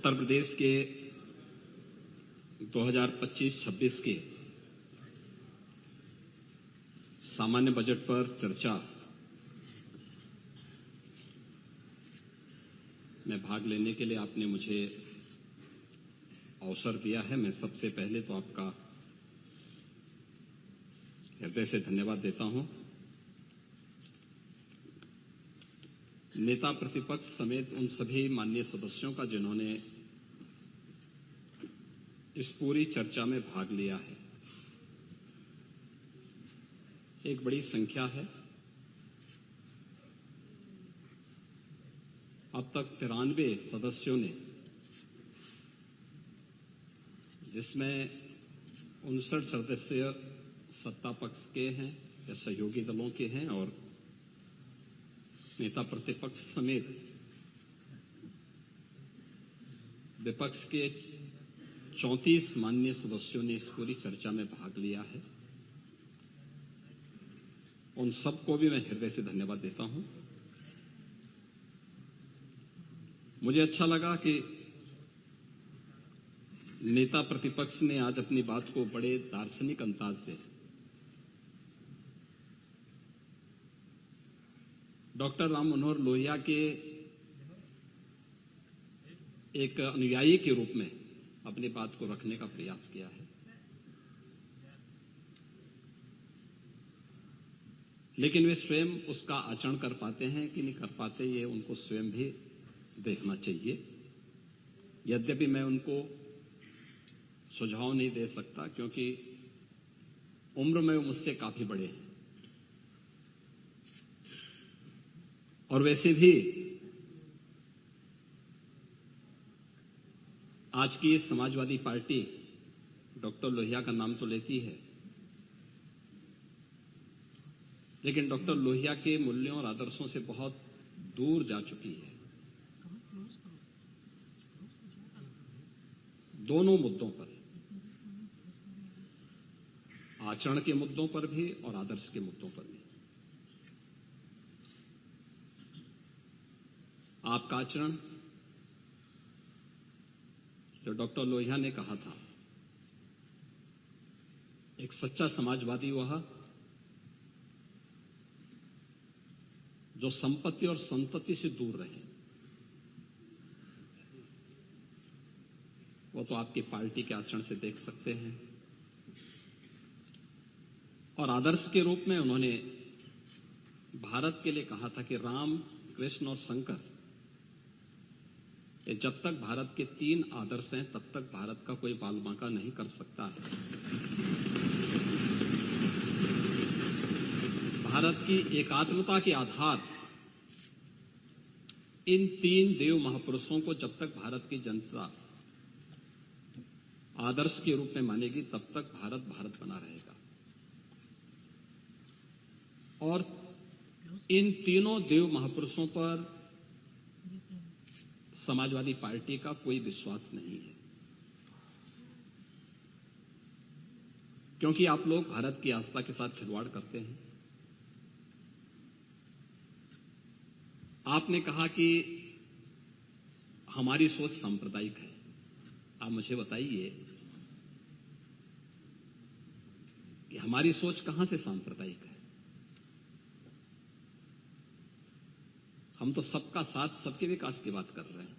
उत्तर प्रदेश के 2025-26 के सामान्य बजट पर चर्चा में भाग लेने के लिए आपने मुझे अवसर दिया है। मैं सबसे पहले तो आपका हृदय से धन्यवाद देता हूं। नेता प्रतिपक्ष समेत उन सभी माननीय सदस्यों का जिन्होंने इस पूरी चर्चा में भाग लिया है, एक बड़ी संख्या है। अब तक 93 सदस्यों ने, जिसमें 59 सदस्य सत्ता पक्ष के हैं या सहयोगी दलों के हैं और नेता प्रतिपक्ष समेत विपक्ष के 34 माननीय सदस्यों ने इस पूरी चर्चा में भाग लिया है। उन सबको भी मैं हृदय से धन्यवाद देता हूं। मुझे अच्छा लगा कि नेता प्रतिपक्ष ने आज अपनी बात को बड़े दार्शनिक अंदाज से डॉक्टर राम मनोहर लोहिया के एक अनुयायी के रूप में अपनी बात को रखने का प्रयास किया है। लेकिन वे स्वयं उसका आचरण कर पाते हैं कि नहीं कर पाते, ये उनको स्वयं भी देखना चाहिए। यद्यपि मैं उनको सुझाव नहीं दे सकता क्योंकि उम्र में वो मुझसे काफी बड़े हैं और वैसे भी आज की समाजवादी पार्टी डॉक्टर लोहिया का नाम तो लेती है, लेकिन डॉक्टर लोहिया के मूल्यों और आदर्शों से बहुत दूर जा चुकी है। दोनों मुद्दों पर, आचरण के मुद्दों पर भी और आदर्श के मुद्दों पर भी। आपका आचरण, जो डॉक्टर लोहिया ने कहा था, एक सच्चा समाजवादी वह जो संपत्ति और संतति से दूर रहे। वो तो आपकी पार्टी के आचरण से देख सकते हैं। और आदर्श के रूप में उन्होंने भारत के लिए कहा था कि राम, कृष्ण और शंकर, जब तक भारत के 3 आदर्श हैं तब तक भारत का कोई बाल बांका नहीं कर सकता है। भारत की एकात्मता के आधार इन 3 देव महापुरुषों को जब तक भारत की जनता आदर्श के रूप में मानेगी तब तक भारत भारत बना रहेगा। और इन तीनों देव महापुरुषों पर समाजवादी पार्टी का कोई विश्वास नहीं है, क्योंकि आप लोग भारत की आस्था के साथ खिलवाड़ करते हैं। आपने कहा कि हमारी सोच सांप्रदायिक है। आप मुझे बताइए कि हमारी सोच कहां से सांप्रदायिक है? हम तो सबका साथ, सबके विकास की बात कर रहे हैं।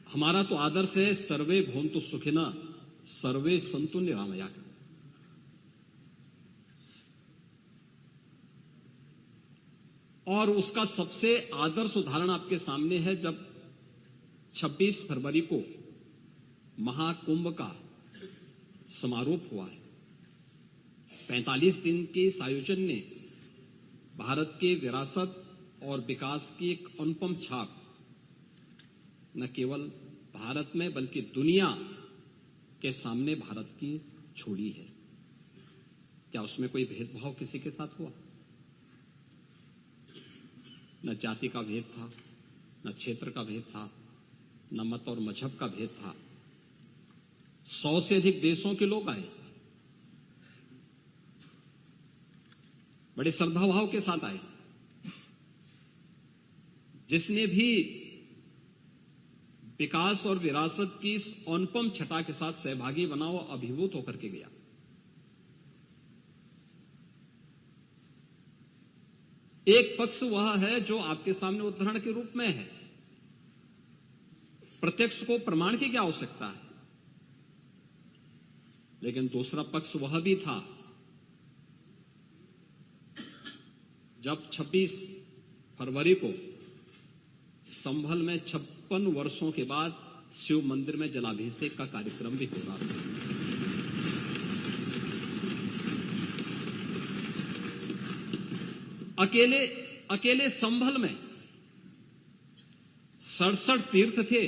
हमारा तो आदर्श है सर्वे भवन्तु सुखिनः सर्वे सन्तु निरामया। और उसका सबसे आदर्श उदाहरण आपके सामने है जब 26 फरवरी को महाकुंभ का समारोह हुआ है। 45 दिन के इस आयोजन ने भारत के विरासत और विकास की एक अनुपम छाप न केवल भारत में बल्कि दुनिया के सामने भारत की छोड़ी है। क्या उसमें कोई भेदभाव किसी के साथ हुआ? न जाति का भेद था, न क्षेत्र का भेद था, न मत और मजहब का भेद था। 100 से अधिक देशों के लोग आए, बड़े श्रद्धाभाव के साथ आए। जिसने भी विकास और विरासत की इस अनुपम छटा के साथ सहभागी बना, वो अभिभूत होकर के गया। एक पक्ष वह है जो आपके सामने उदाहरण के रूप में है, प्रत्यक्ष को प्रमाण की क्या आवश्यकता है, लेकिन दूसरा पक्ष वह भी था जब 26 फरवरी को संभल में 56 वर्षों के बाद शिव मंदिर में जलाभिषेक का कार्यक्रम भी हो रहा था। अकेले संभल में 67 तीर्थ थे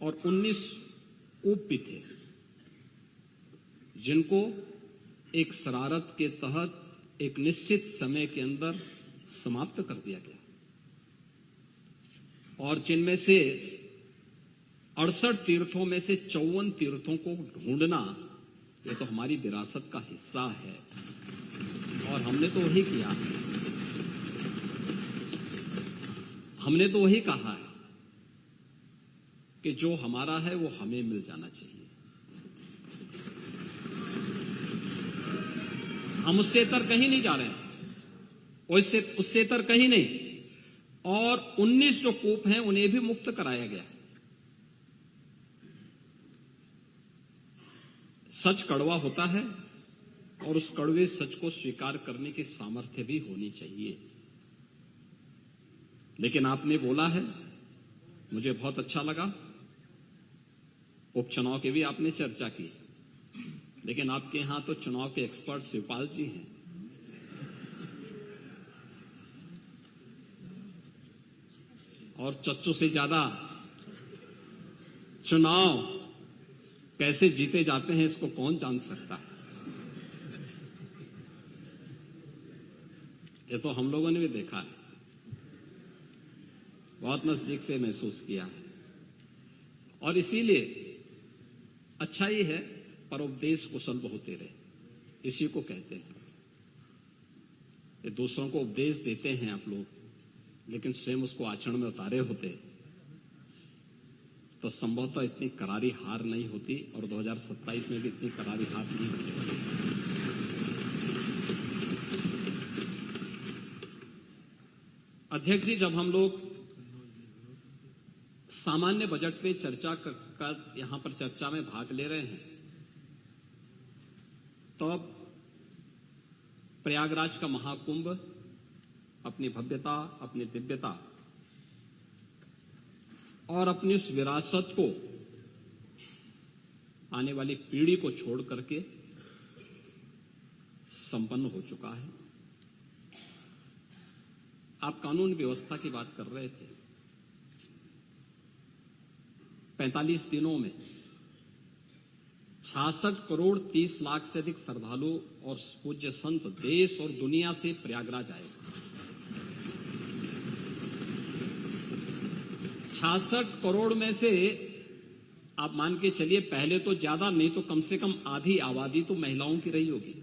और 19 कूप भी थे, जिनको एक शरारत के तहत एक निश्चित समय के अंदर समाप्त कर दिया गया, और जिनमें से 68 तीर्थों में से 54 तीर्थों को ढूंढना, यह तो हमारी विरासत का हिस्सा है और हमने तो वही किया है। हमने तो वही कहा है कि जो हमारा है वो हमें मिल जाना चाहिए। हम उससे इतर कहीं नहीं जा रहे हैं, उससे इतर कहीं नहीं। और 19 जो कूप हैं उन्हें भी मुक्त कराया गया है। सच कड़वा होता है और उस कड़वे सच को स्वीकार करने की सामर्थ्य भी होनी चाहिए। लेकिन आपने बोला है, मुझे बहुत अच्छा लगा, उपचुनाव की भी आपने चर्चा की, लेकिन आपके यहां तो चुनाव के एक्सपर्ट शिवपाल जी हैं। और चच्चू से ज्यादा चुनाव कैसे जीते जाते हैं इसको कौन जान सकता है। ये तो हम लोगों ने भी देखा है, बहुत नजदीक से महसूस किया है। और इसीलिए अच्छा ही है, परोपदेश कुशल बहुते रहे, इसी को कहते हैं। ये दूसरों को उपदेश देते हैं आप लोग, लेकिन स्वयं उसको आचरण में उतारे होते तो संभवतः इतनी करारी हार नहीं होती, और 2027 में भी इतनी करारी हार नहीं होती। अध्यक्ष जी, जब हम लोग सामान्य बजट पे चर्चा कर यहां पर चर्चा में भाग ले रहे हैं, तब प्रयागराज का महाकुंभ अपनी भव्यता, अपनी दिव्यता और अपनी उस विरासत को आने वाली पीढ़ी को छोड़ करके संपन्न हो चुका है। आप कानून व्यवस्था की बात कर रहे थे। 45 दिनों में 66 करोड़ 30 लाख से अधिक श्रद्धालु और पूज्य संत देश और दुनिया से प्रयागराज आए। 66 करोड़ में से आप मान के चलिए, पहले तो ज्यादा नहीं तो कम से कम आधी आबादी तो महिलाओं की रही होगी,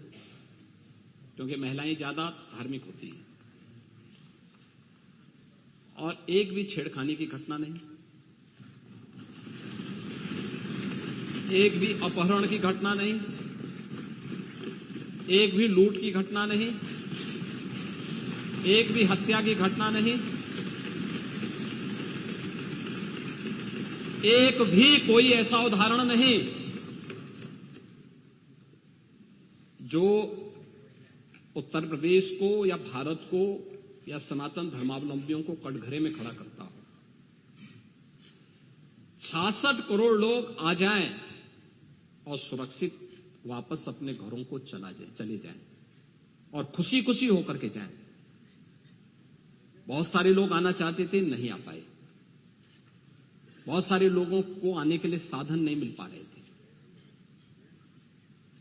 क्योंकि महिलाएं ज्यादा धार्मिक होती हैं। और एक भी छेड़खानी की घटना नहीं, एक भी अपहरण की घटना नहीं, एक भी लूट की घटना नहीं, एक भी हत्या की घटना नहीं, एक भी कोई ऐसा उदाहरण नहीं जो उत्तर प्रदेश को या भारत को या सनातन धर्मावलंबियों को कटघरे में खड़ा करता हो। 66 करोड़ लोग आ जाएं और सुरक्षित वापस अपने घरों को चले जाएं और खुशी खुशी होकर के जाएं। बहुत सारे लोग आना चाहते थे, नहीं आ पाए। बहुत सारे लोगों को आने के लिए साधन नहीं मिल पा रहे थे,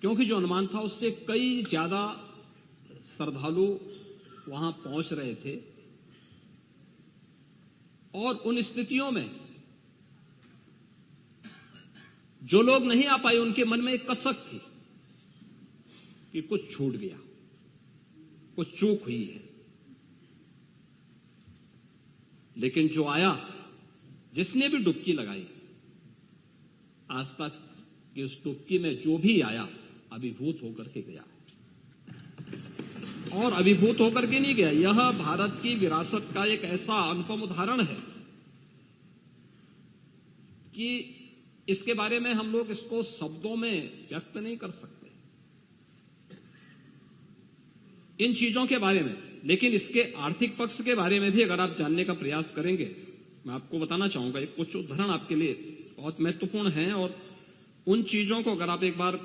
क्योंकि जो अनुमान था उससे कई ज्यादा श्रद्धालु वहां पहुंच रहे थे। और उन स्थितियों में जो लोग नहीं आ पाए, उनके मन में एक कसक थी कि कुछ छूट गया, कुछ चूक हुई है। लेकिन जो आया, जिसने भी डुबकी लगाई, आसपास की उस डुबकी में जो भी आया अभिभूत होकर के गया, और अभिभूत होकर के नहीं गया। यह भारत की विरासत का एक ऐसा अनुपम उदाहरण है कि इसके बारे में हम लोग इसको शब्दों में व्यक्त नहीं कर सकते, इन चीजों के बारे में। लेकिन इसके आर्थिक पक्ष के बारे में भी अगर आप जानने का प्रयास करेंगे, मैं आपको बताना चाहूंगा, एक कुछ उदाहरण आपके लिए बहुत महत्वपूर्ण हैं, और उन चीजों को अगर आप एक बार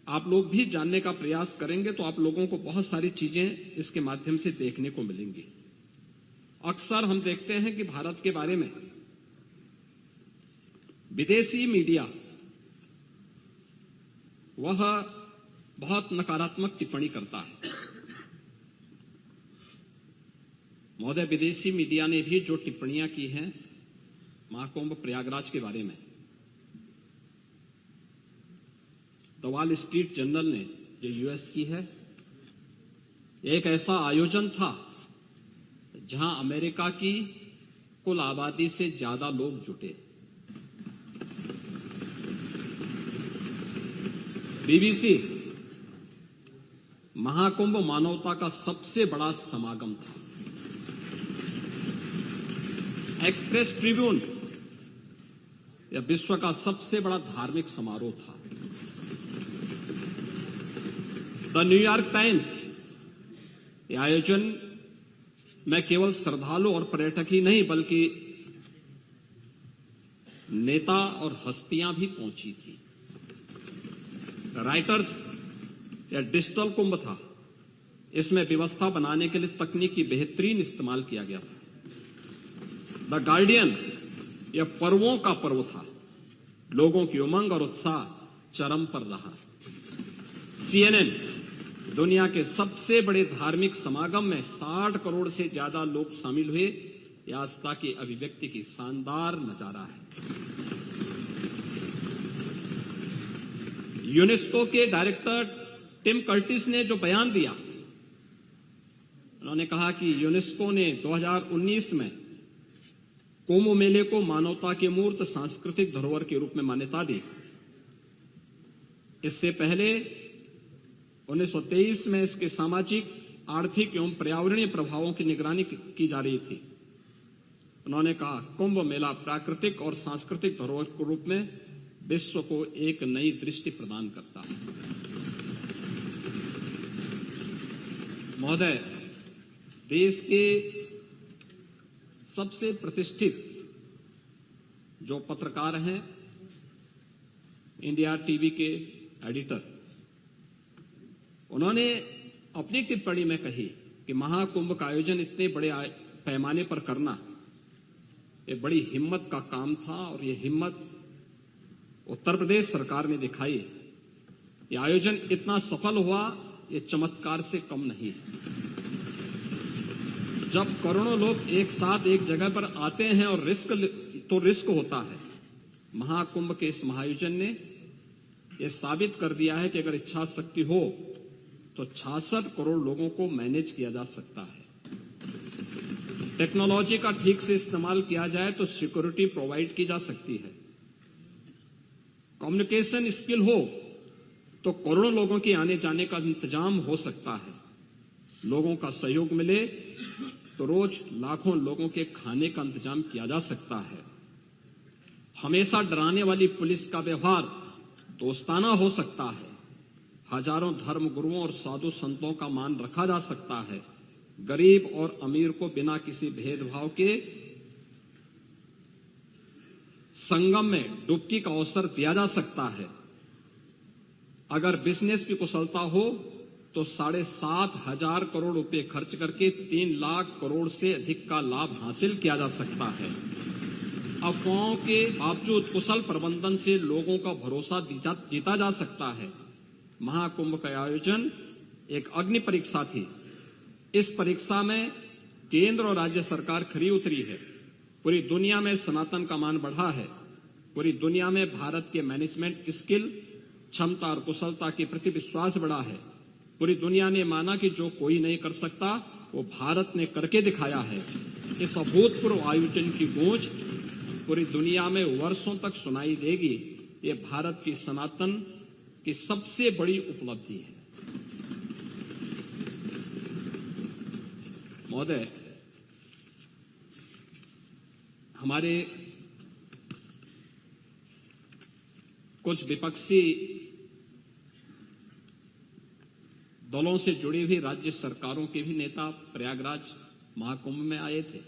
आप लोग भी जानने का प्रयास करेंगे तो आप लोगों को बहुत सारी चीजें इसके माध्यम से देखने को मिलेंगी। अक्सर हम देखते हैं कि भारत के बारे में विदेशी मीडिया वह बहुत नकारात्मक टिप्पणी करता है। महोदय, विदेशी मीडिया ने भी जो टिप्पणियां की हैं महाकुंभ प्रयागराज के बारे में, द वॉल स्ट्रीट जर्नल ने जो यूएस की है, एक ऐसा आयोजन था जहां अमेरिका की कुल आबादी से ज्यादा लोग जुटे। बीबीसी, महाकुंभ मानवता का सबसे बड़ा समागम था। एक्सप्रेस ट्रिब्यून, यह विश्व का सबसे बड़ा धार्मिक समारोह था। द न्यूयॉर्क टाइम्स, यह आयोजन में केवल श्रद्धालु और पर्यटक ही नहीं बल्कि नेता और हस्तियां भी पहुंची थी। राइटर्स, या डिजिटल कुंभ था, इसमें व्यवस्था बनाने के लिए तकनीक की बेहतरीन इस्तेमाल किया गया था। द गार्डियन, यह पर्वों का पर्व था, लोगों की उमंग और उत्साह चरम पर रहा। CNN, दुनिया के सबसे बड़े धार्मिक समागम में 60 करोड़ से ज्यादा लोग शामिल हुए, यह आस्था की अभिव्यक्ति की शानदार नजारा है। यूनेस्को के डायरेक्टर टिम कर्टिस ने जो बयान दिया, उन्होंने कहा कि यूनेस्को ने 2019 में कुंभ मेले को मानवता की मूर्त सांस्कृतिक धरोहर के रूप में मान्यता दी। इससे पहले 1923 में इसके सामाजिक, आर्थिक एवं पर्यावरणीय प्रभावों की निगरानी की जा रही थी। उन्होंने कहा, कुंभ मेला प्राकृतिक और सांस्कृतिक धरोहर के रूप में विश्व को एक नई दृष्टि प्रदान करता है। महोदय, देश के सबसे प्रतिष्ठित जो पत्रकार हैं, इंडिया टीवी के एडिटर, उन्होंने अपनी टिप्पणी में कही कि महाकुंभ का आयोजन इतने बड़े पैमाने पर करना ये बड़ी हिम्मत का काम था, और ये हिम्मत उत्तर प्रदेश सरकार ने दिखाई। ये आयोजन इतना सफल हुआ, ये चमत्कार से कम नहीं है। जब करोड़ों लोग एक साथ एक जगह पर आते हैं और रिस्क होता है। महाकुंभ के इस महाआयोजन ने यह साबित कर दिया है कि अगर इच्छा शक्ति हो तो 66 करोड़ लोगों को मैनेज किया जा सकता है। टेक्नोलॉजी का ठीक से इस्तेमाल किया जाए तो सिक्योरिटी प्रोवाइड की जा सकती है। कम्युनिकेशन स्किल हो तो करोड़ों लोगों के आने जाने का इंतजाम हो सकता है। लोगों का सहयोग मिले तो रोज लाखों लोगों के खाने का इंतजाम किया जा सकता है। हमेशा डराने वाली पुलिस का व्यवहार दोस्ताना हो सकता है। हजारों धर्म गुरुओं और साधु संतों का मान रखा जा सकता है। गरीब और अमीर को बिना किसी भेदभाव के संगम में डुबकी का अवसर दिया जा सकता है। अगर बिजनेस की कुशलता हो तो 7,500 करोड़ रुपए खर्च करके 3 लाख करोड़ से अधिक का लाभ हासिल किया जा सकता है। अफवाहों के बावजूद कुशल प्रबंधन से लोगों का भरोसा जीता जा सकता है। महाकुंभ का आयोजन एक अग्नि परीक्षा थी। इस परीक्षा में केंद्र और राज्य सरकार खरी उतरी है। पूरी दुनिया में सनातन का मान बढ़ा है। पूरी दुनिया में भारत के मैनेजमेंट स्किल, क्षमता और कुशलता के प्रति विश्वास बढ़ा है। पूरी दुनिया ने माना कि जो कोई नहीं कर सकता वो भारत ने करके दिखाया है। इस अभूतपूर्व आयोजन की गूंज पूरी दुनिया में वर्षों तक सुनाई देगी। ये भारत की सनातन की सबसे बड़ी उपलब्धि है। महोदय, हमारे कुछ विपक्षी दलों से जुड़ी हुई राज्य सरकारों के भी नेता प्रयागराज महाकुंभ में आए थे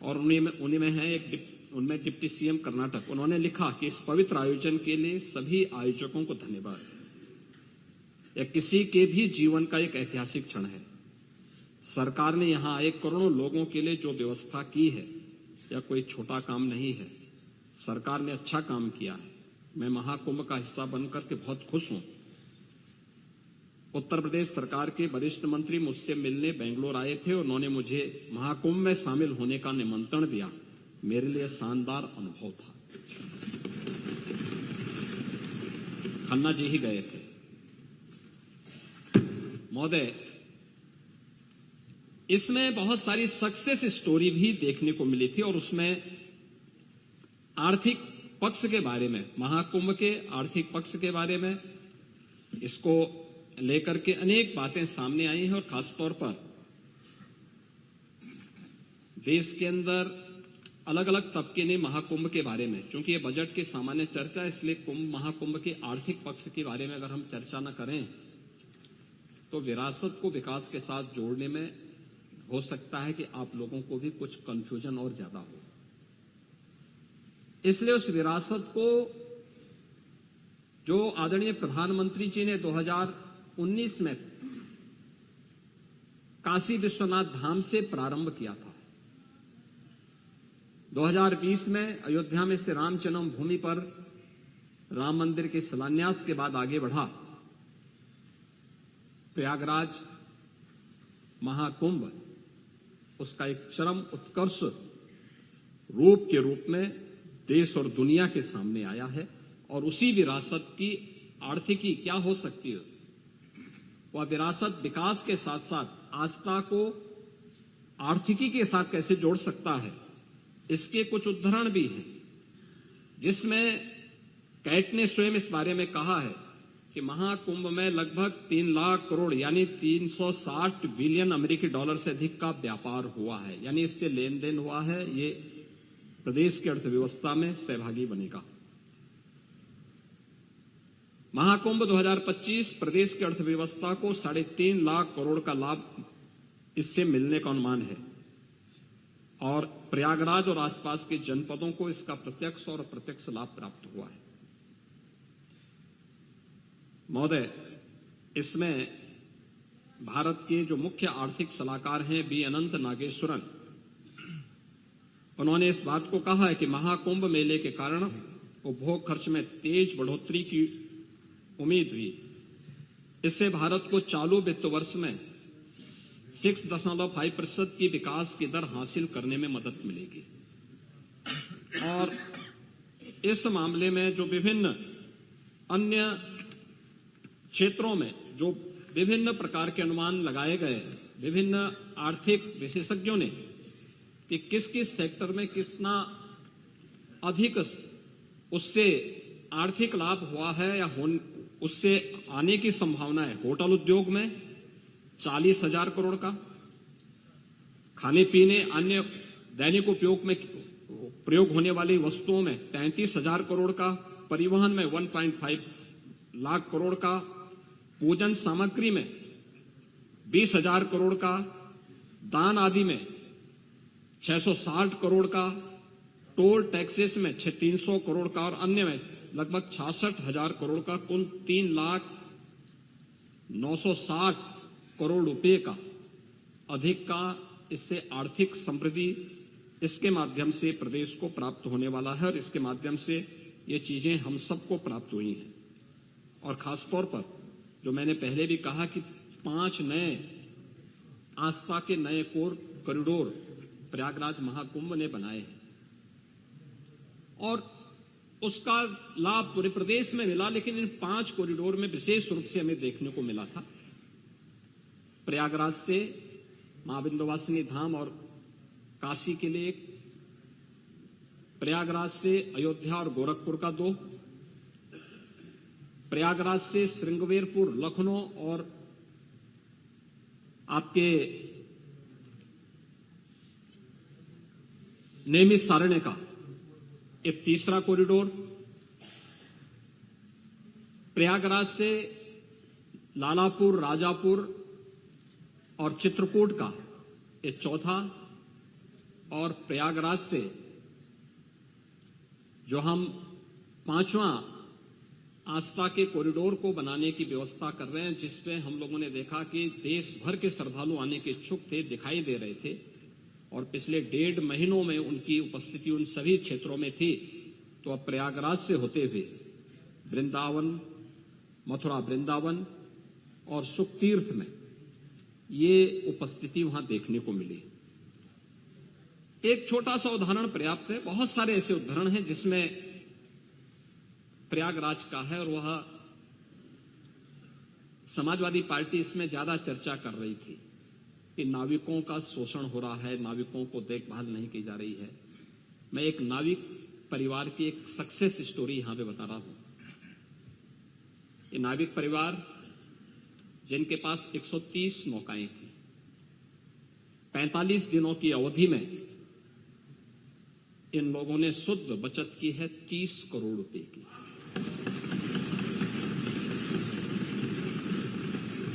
और उनमें डिप्टी सीएम कर्नाटक। उन्होंने लिखा कि इस पवित्र आयोजन के लिए सभी आयोजकों को धन्यवाद। यह किसी के भी जीवन का एक ऐतिहासिक क्षण है। सरकार ने यहां आए करोड़ों लोगों के लिए जो व्यवस्था की है, यह कोई छोटा काम नहीं है। सरकार ने अच्छा काम किया है। मैं महाकुंभ का हिस्सा बनकर के बहुत खुश हूं। उत्तर प्रदेश सरकार के वरिष्ठ मंत्री मुझसे मिलने बेंगलोर आए थे और उन्होंने मुझे महाकुंभ में शामिल होने का निमंत्रण दिया। मेरे लिए शानदार अनुभव था। खन्ना जी ही गए थे। महोदय, इसमें बहुत सारी सक्सेस स्टोरी भी देखने को मिली थी और उसमें आर्थिक पक्ष के बारे में, महाकुंभ के आर्थिक पक्ष के बारे में इसको लेकर के अनेक बातें सामने आई हैं और खासतौर पर देश के अंदर अलग अलग तबके ने महाकुंभ के बारे में, क्योंकि ये बजट की सामान्य चर्चा है, इसलिए महाकुंभ के आर्थिक पक्ष के बारे में अगर हम चर्चा न करें तो विरासत को विकास के साथ जोड़ने में हो सकता है कि आप लोगों को भी कुछ कंफ्यूजन और ज्यादा हो। इसलिए उस विरासत को जो आदरणीय प्रधानमंत्री जी ने 2019 में काशी विश्वनाथ धाम से प्रारंभ किया था, 2020 में अयोध्या में से राम जन्मभूमि पर राम मंदिर के शिलान्यास के बाद आगे बढ़ा, प्रयागराज महाकुंभ उसका एक चरम उत्कर्ष रूप के रूप में देश और दुनिया के सामने आया है। और उसी विरासत की आर्थिकी क्या हो सकती है, वह विरासत विकास के साथ साथ आस्था को आर्थिकी के साथ कैसे जोड़ सकता है, इसके कुछ उदाहरण भी हैं, जिसमें कैट ने स्वयं इस बारे में कहा है कि महाकुंभ में लगभग 3 लाख करोड़ यानी 360 बिलियन अमेरिकी डॉलर से अधिक का व्यापार हुआ है, यानी इससे लेन देन हुआ है। ये प्रदेश की अर्थव्यवस्था में सहभागी बनेगा। महाकुंभ 2025 प्रदेश की अर्थव्यवस्था को 3.5 लाख करोड़ का लाभ इससे मिलने का अनुमान है और प्रयागराज और आसपास के जनपदों को इसका प्रत्यक्ष और अप्रत्यक्ष लाभ प्राप्त हुआ है। महोदय, इसमें भारत के जो मुख्य आर्थिक सलाहकार हैं बी अनंत नागेश्वरन, उन्होंने इस बात को कहा है कि महाकुंभ मेले के कारण उपभोग खर्च में तेज बढ़ोतरी की उम्मीद हुई। इससे भारत को चालू वित्त वर्ष में 6.5% की विकास की दर हासिल करने में मदद मिलेगी। और इस मामले में जो विभिन्न अन्य क्षेत्रों में जो विभिन्न प्रकार के अनुमान लगाए गए, विभिन्न आर्थिक विशेषज्ञों ने कि किस किस सेक्टर में कितना अधिक उससे आर्थिक लाभ हुआ है या उससे आने की संभावना है। होटल उद्योग में 40,000 करोड़ का, खाने पीने अन्य दैनिक उपयोग में प्रयोग होने वाली वस्तुओं में 33,000 करोड़ का, परिवहन में 1.5 लाख करोड़ का, पूजन सामग्री में 20,000 करोड़ का, दान आदि में 660 करोड़ का, टोल टैक्सेस में 300 करोड़ का और अन्य में लगभग 66,000 करोड़ का, कुल 3,960 करोड़ रुपए का अधिक का इससे आर्थिक समृद्धि इसके माध्यम से प्रदेश को प्राप्त होने वाला है और इसके माध्यम से ये चीजें हम सबको प्राप्त हुई हैं। और खासतौर पर जो मैंने पहले भी कहा कि 5 नए आस्था के नए कॉरिडोर प्रयागराज महाकुंभ ने बनाए हैं और उसका लाभ पूरे प्रदेश में मिला, लेकिन इन 5 कॉरिडोर में विशेष रूप से हमें देखने को मिला था प्रयागराज से मां विंध्यवासिनी धाम और काशी के लिए 1, प्रयागराज से अयोध्या और गोरखपुर का 2, प्रयागराज से श्रृंगवेरपुर, लखनऊ और आपके नैमिषारण्य का एक 3रा कॉरिडोर, प्रयागराज से लालापुर, राजापुर और चित्रकूट का एक 4था, और प्रयागराज से जो हम 5वां आस्था के कॉरिडोर को बनाने की व्यवस्था कर रहे हैं, जिसमें हम लोगों ने देखा कि देश भर के श्रद्धालु आने के इच्छुक थे, दिखाई दे रहे थे, और पिछले 1.5 महीनों में उनकी उपस्थिति उन सभी क्षेत्रों में थी। तो अब प्रयागराज से होते हुए वृंदावन, मथुरा वृंदावन और सुखतीर्थ में ये उपस्थिति वहां देखने को मिली। एक छोटा सा उदाहरण पर्याप्त है, बहुत सारे ऐसे उदाहरण हैं जिसमें प्रयागराज का है, और वह समाजवादी पार्टी इसमें ज्यादा चर्चा कर रही थी कि नाविकों का शोषण हो रहा है, नाविकों को देखभाल नहीं की जा रही है। मैं एक नाविक परिवार की एक सक्सेस स्टोरी यहां पे बता रहा हूं। ये नाविक परिवार जिनके पास 130 नौकाएं थी, 45 दिनों की अवधि में इन लोगों ने शुद्ध बचत की है 30 करोड़ रुपए की।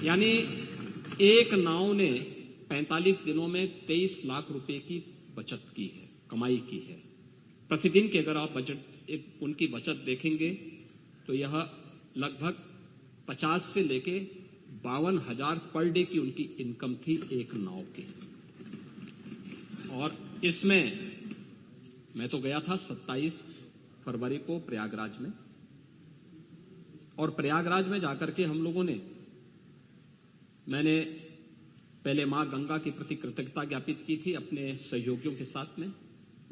यानी एक नाव ने 45 दिनों में 23 लाख रुपए की बचत की है, कमाई की है। प्रतिदिन के अगर आप उनकी बचत देखेंगे तो यह लगभग 50 से लेके 52,000 पर डे की उनकी इनकम थी एक नाव की। और इसमें मैं तो गया था 27 फरवरी को प्रयागराज में, और प्रयागराज में जाकर के हम लोगों ने, मैंने पहले मां गंगा के प्रति कृतज्ञता ज्ञापित की थी अपने सहयोगियों के साथ में,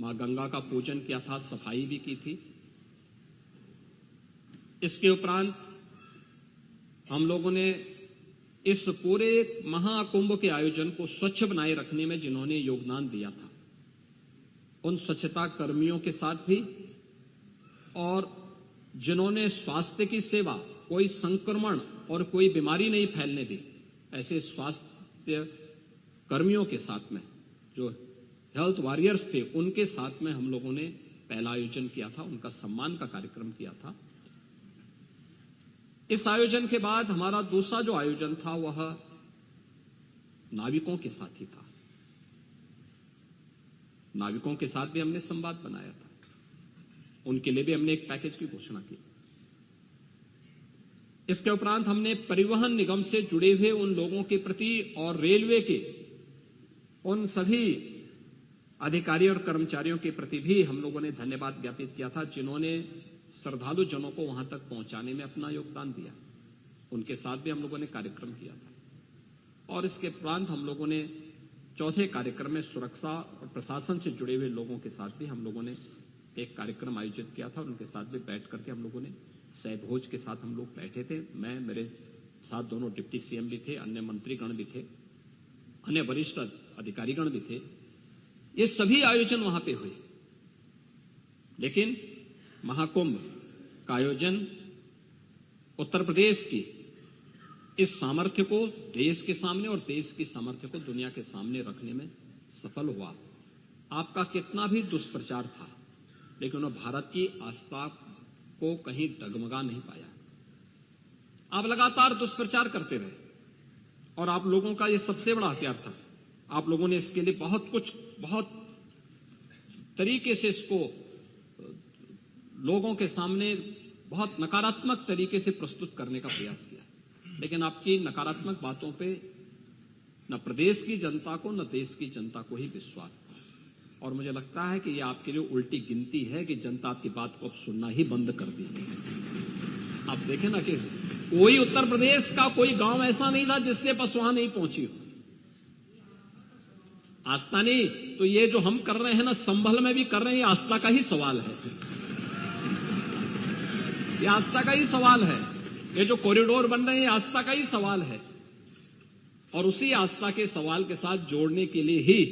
मां गंगा का पूजन किया था, सफाई भी की थी। इसके उपरांत हम लोगों ने इस पूरे महाकुंभ के आयोजन को स्वच्छ बनाए रखने में जिन्होंने योगदान दिया था, उन स्वच्छता कर्मियों के साथ भी, और जिन्होंने स्वास्थ्य की सेवा, कोई संक्रमण और कोई बीमारी नहीं फैलने दी, ऐसे स्वास्थ्य कर्मियों के साथ में, जो हेल्थ वॉरियर्स थे, उनके साथ में हम लोगों ने पहला आयोजन किया था, उनका सम्मान का कार्यक्रम किया था। इस आयोजन के बाद हमारा दूसरा जो आयोजन था वह नाविकों के साथ ही था। नाविकों के साथ भी हमने संवाद बनाया था, उनके लिए भी हमने एक पैकेज की घोषणा की। इसके उपरांत हमने परिवहन निगम से जुड़े हुए उन लोगों के प्रति और रेलवे के उन सभी अधिकारी और कर्मचारियों के प्रति भी हम लोगों ने धन्यवाद ज्ञापित किया था, जिन्होंने श्रद्धालु जनों को वहां तक पहुंचाने में अपना योगदान दिया। उनके साथ भी हम लोगों ने कार्यक्रम किया था। और इसके उपरांत हम लोगों ने चौथे कार्यक्रम में सुरक्षा और प्रशासन से जुड़े हुए लोगों के साथ भी हम लोगों ने एक कार्यक्रम आयोजित किया था, और उनके साथ भी बैठ करके हम लोगों ने सहभोज के साथ हम लोग बैठे थे। मैं, मेरे साथ दोनों डिप्टी सीएम भी थे, अन्य मंत्रीगण भी थे, अन्य वरिष्ठ अधिकारीगण भी थे। ये सभी आयोजन वहां पे हुए, लेकिन महाकुंभ का आयोजन उत्तर प्रदेश की इस सामर्थ्य को देश के सामने और देश की सामर्थ्य को दुनिया के सामने रखने में सफल हुआ। आपका कितना भी दुष्प्रचार था, लेकिन उन्होंने भारत की आस्था को कहीं डगमगा नहीं पाया। आप लगातार दुष्प्रचार करते रहे, और आप लोगों का यह सबसे बड़ा हथियार था। आप लोगों ने इसके लिए बहुत तरीके से इसको लोगों के सामने बहुत नकारात्मक तरीके से प्रस्तुत करने का प्रयास किया, लेकिन आपकी नकारात्मक बातों पे न प्रदेश की जनता को न देश की जनता को ही विश्वास था। और मुझे लगता है कि यह आपके लिए उल्टी गिनती है कि जनता आपकी बात को अब सुनना ही बंद कर दी। आप देखें ना कि कोई उत्तर प्रदेश का कोई गांव ऐसा नहीं था जिससे बस वहां नहीं पहुंची हो। आस्था नहीं तो ये जो हम कर रहे हैं ना, संभल में भी कर रहे हैं, ये आस्था का ही सवाल है। ये आस्था का ही सवाल है। ये जो कॉरिडोर बन रहे हैं, ये आस्था का ही सवाल है। और उसी आस्था के सवाल के साथ जोड़ने के लिए ही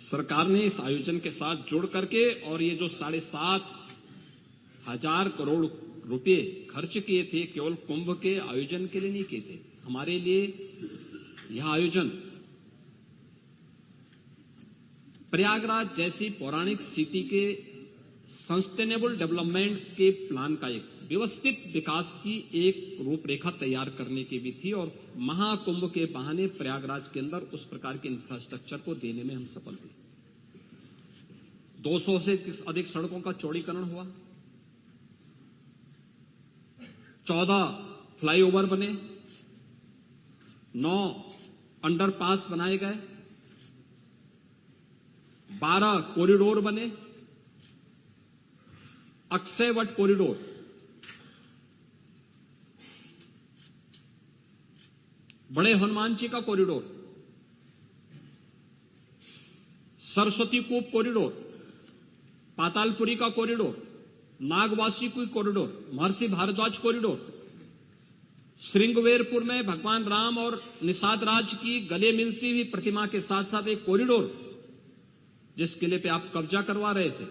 सरकार ने इस आयोजन के साथ जुड़ करके और ये जो 7,500 करोड़ रुपए खर्च किए थे केवल कुंभ के आयोजन के लिए नहीं किए थे। हमारे लिए यह आयोजन प्रयागराज जैसी पौराणिक सिटी के सस्टेनेबल डेवलपमेंट के प्लान का एक व्यवस्थित विकास की एक रूपरेखा तैयार करने की भी थी और महाकुंभ के बहाने प्रयागराज के अंदर उस प्रकार के इंफ्रास्ट्रक्चर को देने में हम सफल हुए। 200 से अधिक सड़कों का चौड़ीकरण हुआ, 14 फ्लाईओवर बने, 9 अंडरपास बनाए गए, 12 कॉरिडोर बने, अक्षयवट कॉरिडोर, बड़े हनुमान जी का कॉरिडोर, सरस्वती कूप कॉरिडोर, पातालपुरी का कॉरिडोर, नागवासी की कॉरिडोर, महर्षि भारद्वाज कॉरिडोर, श्रृंगवेरपुर में भगवान राम और निषाद राज की गले मिलती हुई प्रतिमा के साथ साथ एक कॉरिडोर, जिस किले पे आप कब्जा करवा रहे थे,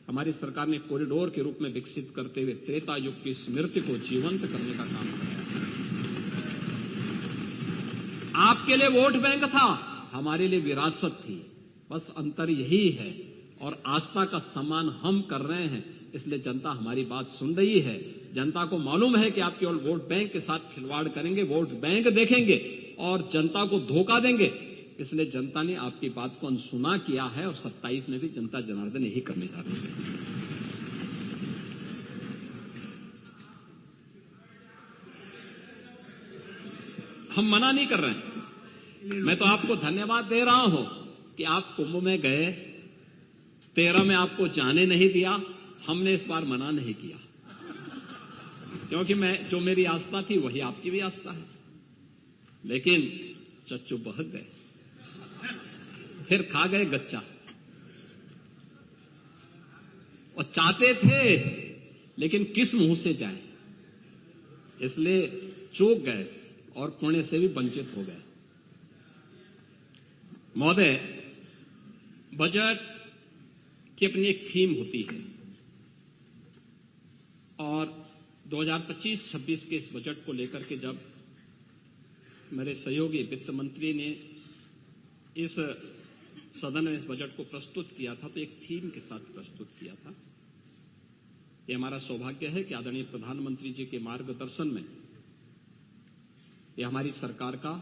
हमारी सरकार ने कॉरिडोर के रूप में विकसित करते हुए त्रेता युग की स्मृति को जीवंत करने का काम किया। आपके लिए वोट बैंक था, हमारे लिए विरासत थी, बस अंतर यही है। और आस्था का सम्मान हम कर रहे हैं, इसलिए जनता हमारी बात सुन रही है। जनता को मालूम है कि आप केवल वोट बैंक के साथ खिलवाड़ करेंगे, वोट बैंक देखेंगे और जनता को धोखा देंगे, इसलिए जनता ने आपकी बात को अनसुना किया है और 27 में भी जनता जनार्दन यही करने जा रही है। हम मना नहीं कर रहे हैं, मैं तो आपको धन्यवाद दे रहा हूं कि आप कुंभ में गए, 13 में आपको जाने नहीं दिया, हमने इस बार मना नहीं किया, क्योंकि जो मेरी आस्था थी वही आपकी भी आस्था है। लेकिन चच्चू बहक गए, फिर खा गए गच्चा, और चाहते थे लेकिन किस मुंह से जाए, इसलिए चूक गए और पुण्य से भी वंचित हो गए। महोदय, बजट की अपनी एक थीम होती है और 2025-26 के इस बजट को लेकर के जब मेरे सहयोगी वित्त मंत्री ने इस सदन में इस बजट को प्रस्तुत किया था तो एक थीम के साथ प्रस्तुत किया था। ये हमारा सौभाग्य है कि आदरणीय प्रधानमंत्री जी के मार्गदर्शन में ये हमारी सरकार का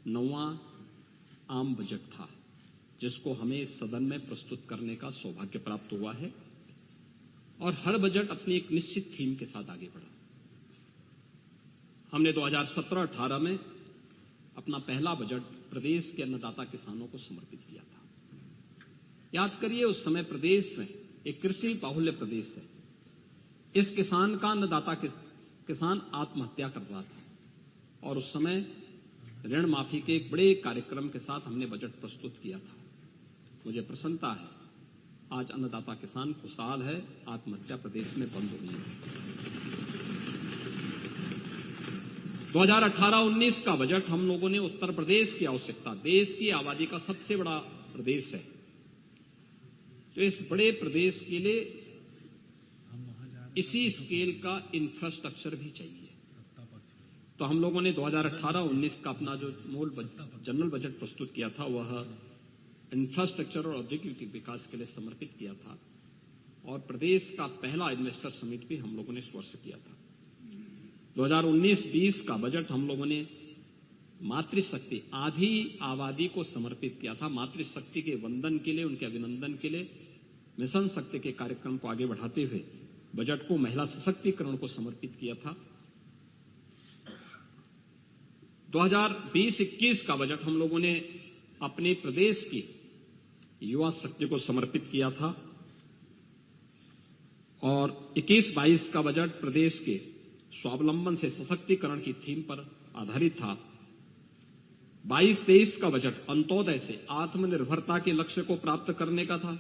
9वां आम बजट था, जिसको हमें इस सदन में प्रस्तुत करने का सौभाग्य प्राप्त हुआ है। और हर बजट अपनी एक निश्चित थीम के साथ आगे बढ़ा। हमने 2017-18 में अपना पहला बजट प्रदेश के अन्नदाता किसानों को समर्पित किया था। याद करिए, उस समय प्रदेश में एक कृषि बाहुल्य प्रदेश है। इस किसान का अन्नदाता किसान आत्महत्या कर रहा था और उस समय ऋण माफी के एक बड़े कार्यक्रम के साथ हमने बजट प्रस्तुत किया था। मुझे प्रसन्नता है, आज अन्नदाता किसान खुशहाल है, आत्महत्या प्रदेश में बंद हुई है। 2018-19 का बजट हम लोगों ने उत्तर प्रदेश की आवश्यकता, देश की आबादी का सबसे बड़ा प्रदेश है, तो इस बड़े प्रदेश के लिए इसी स्केल का इंफ्रास्ट्रक्चर भी चाहिए। तो हम लोगों ने 2018-19 का अपना जो मूल जनरल बजट प्रस्तुत किया था वह इंफ्रास्ट्रक्चर और औद्योगिक विकास के लिए समर्पित किया था और प्रदेश का पहला इन्वेस्टर समिट भी हम लोगों ने इस वर्ष किया था। 2019-20 का बजट हम लोगों ने मातृशक्ति, आधी आबादी को समर्पित किया था। मातृशक्ति के वंदन के लिए, उनके अभिनंदन के लिए मिशन शक्ति के कार्यक्रम को आगे बढ़ाते हुए बजट को महिला सशक्तिकरण को समर्पित किया था। 2020-21 का बजट हम लोगों ने अपने प्रदेश की युवा शक्ति को समर्पित किया था और 21-22 का बजट प्रदेश के स्वावलंबन से सशक्तिकरण की थीम पर आधारित था। 22-23 का बजट अंत्योदय से आत्मनिर्भरता के लक्ष्य को प्राप्त करने का था।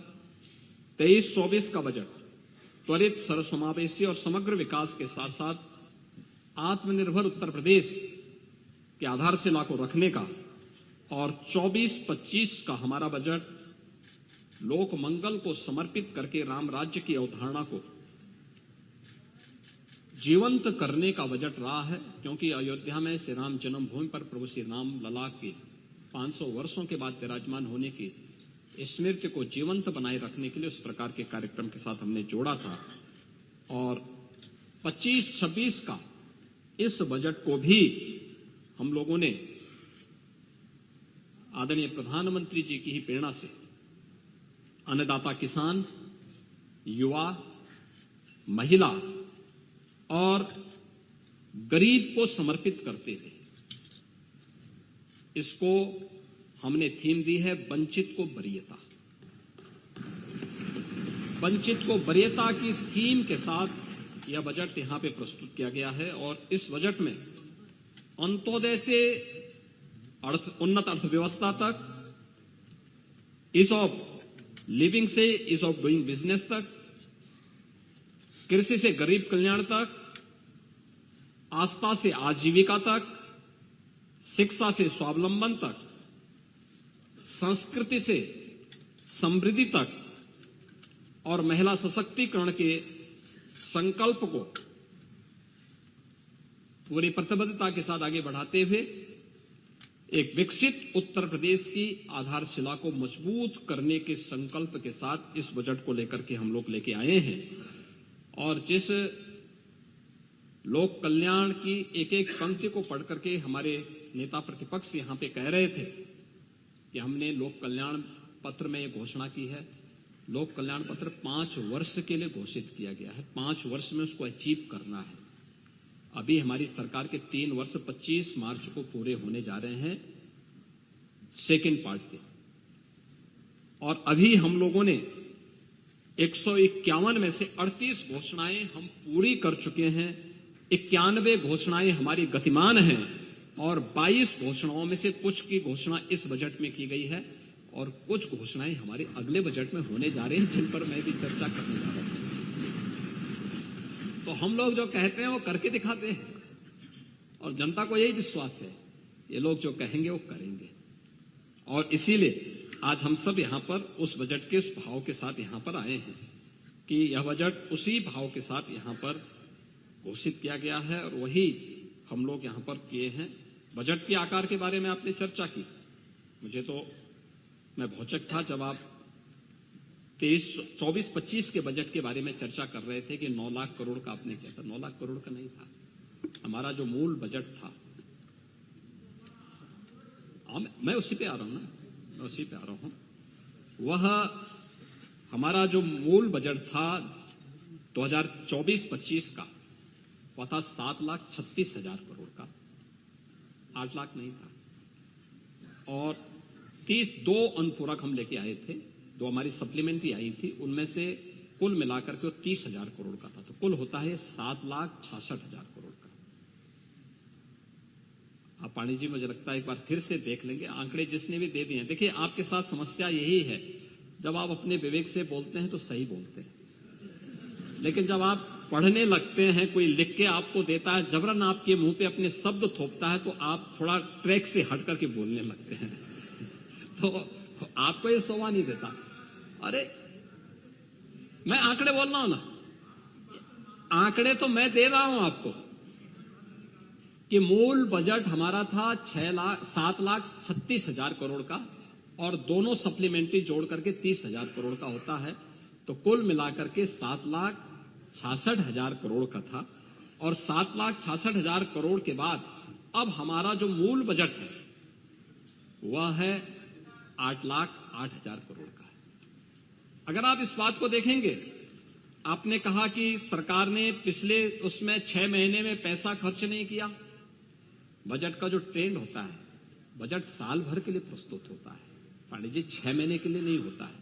23-24 का बजट त्वरित, सर्वसमावेशी और समग्र विकास के साथ साथ आत्मनिर्भर उत्तर प्रदेश की आधारशिला को रखने का और 24-25 का हमारा बजट लोक मंगल को समर्पित करके राम राज्य की अवधारणा को जीवंत करने का बजट रहा है, क्योंकि अयोध्या में श्री राम जन्मभूमि पर प्रभु श्री राम लला के 500 वर्षों के बाद विराजमान होने की स्मृति को जीवंत बनाए रखने के लिए उस प्रकार के कार्यक्रम के साथ हमने जोड़ा था। और 25-26 का इस बजट को भी हम लोगों ने आदरणीय प्रधानमंत्री जी की ही प्रेरणा से अन्नदाता किसान, युवा, महिला और गरीब को समर्पित करते थे। इसको हमने थीम दी है वंचित को वरीयता। वंचित को वरीयता की इस थीम के साथ यह बजट यहां पे प्रस्तुत किया गया है। और इस बजट में अंत्योदय से उन्नत अर्थव्यवस्था तक, ईज ऑफ लिविंग से ईज ऑफ डूइंग बिजनेस तक, कृषि से गरीब कल्याण तक, आस्था से आजीविका तक, शिक्षा से स्वावलंबन तक, संस्कृति से समृद्धि तक और महिला सशक्तिकरण के संकल्प को पूरी प्रतिबद्धता के साथ आगे बढ़ाते हुए एक विकसित उत्तर प्रदेश की आधारशिला को मजबूत करने के संकल्प के साथ इस बजट को लेकर के हम लोग लेके आए हैं। और जिस लोक कल्याण की एक एक पंक्ति को पढ़ करके हमारे नेता प्रतिपक्ष यहां पे कह रहे थे कि हमने लोक कल्याण पत्र में यह घोषणा की है। लोक कल्याण पत्र 5 वर्ष के लिए घोषित किया गया है, 5 वर्ष में उसको अचीव करना है। अभी हमारी सरकार के 3 वर्ष 25 मार्च को पूरे होने जा रहे हैं सेकेंड पार्ट के, और अभी हम लोगों ने 151 में से 38 घोषणाएं हम पूरी कर चुके हैं। 91 घोषणाएं हमारी गतिमान हैं और 22 घोषणाओं में से कुछ की घोषणा इस बजट में की गई है और कुछ घोषणाएं हमारे अगले बजट में होने जा रही हैं, जिन पर मैं भी चर्चा करने जा रहा हूं। तो हम लोग जो कहते हैं वो करके दिखाते हैं और जनता को यही विश्वास है, ये लोग जो कहेंगे वो करेंगे। और इसीलिए आज हम सब यहां पर उस बजट के उस भाव के साथ यहां पर आए हैं कि यह बजट उसी भाव के साथ यहां पर घोषित किया गया है और वही हम लोग यहां पर किए हैं। बजट के आकार के बारे में आपने चर्चा की, मुझे तो मैं भौचक था जब आप 24-25 के बजट के बारे में चर्चा कर रहे थे कि 9 लाख करोड़ का आपने किया था। 9 लाख करोड़ का नहीं था, हमारा जो मूल बजट था, मैं उसी पे आ रहा हूं ना, मैं उसी पे आ रहा हूं। वह हमारा जो मूल बजट था 2024-25 का, वह था 7,36,000 करोड़ का, 8 लाख नहीं था। और 2 अनुपूरक हम लेके आए थे, 2 हमारी सप्लीमेंट्री आई थी, उनमें से कुल मिलाकर के 30,000 करोड़ का था, तो कुल होता है 7,66,000 करोड़ का। आप पाणी जी, मुझे लगता है एक बार फिर से देख लेंगे, आंकड़े जिसने भी दे दिए हैं। देखिए, आपके साथ समस्या यही है, जब आप अपने विवेक से बोलते हैं तो सही बोलते हैं, लेकिन जब आप पढ़ने लगते हैं, कोई लिख के आपको देता है, जबरन आपके मुंह पे अपने शब्द थोपता है, तो आप थोड़ा ट्रैक से हट करके बोलने लगते हैं। तो आपको ये शोभा नहीं देता। अरे मैं आंकड़े बोल रहा हूं ना, आंकड़े तो मैं दे रहा हूं आपको कि मूल बजट हमारा था 7,36,000 करोड़ का और दोनों सप्लीमेंट्री जोड़ करके 30,000 करोड़ का होता है, तो कुल मिलाकर के 7,66,000 करोड़ का था। और 7,66,000 करोड़ के बाद अब हमारा जो मूल बजट है वह है 8,08,000 करोड़ का। अगर आप इस बात को देखेंगे, आपने कहा कि सरकार ने पिछले उसमें 6 महीने में पैसा खर्च नहीं किया। बजट का जो ट्रेंड होता है, बजट साल भर के लिए प्रस्तुत होता है पांडे जी, 6 महीने के लिए नहीं होता है।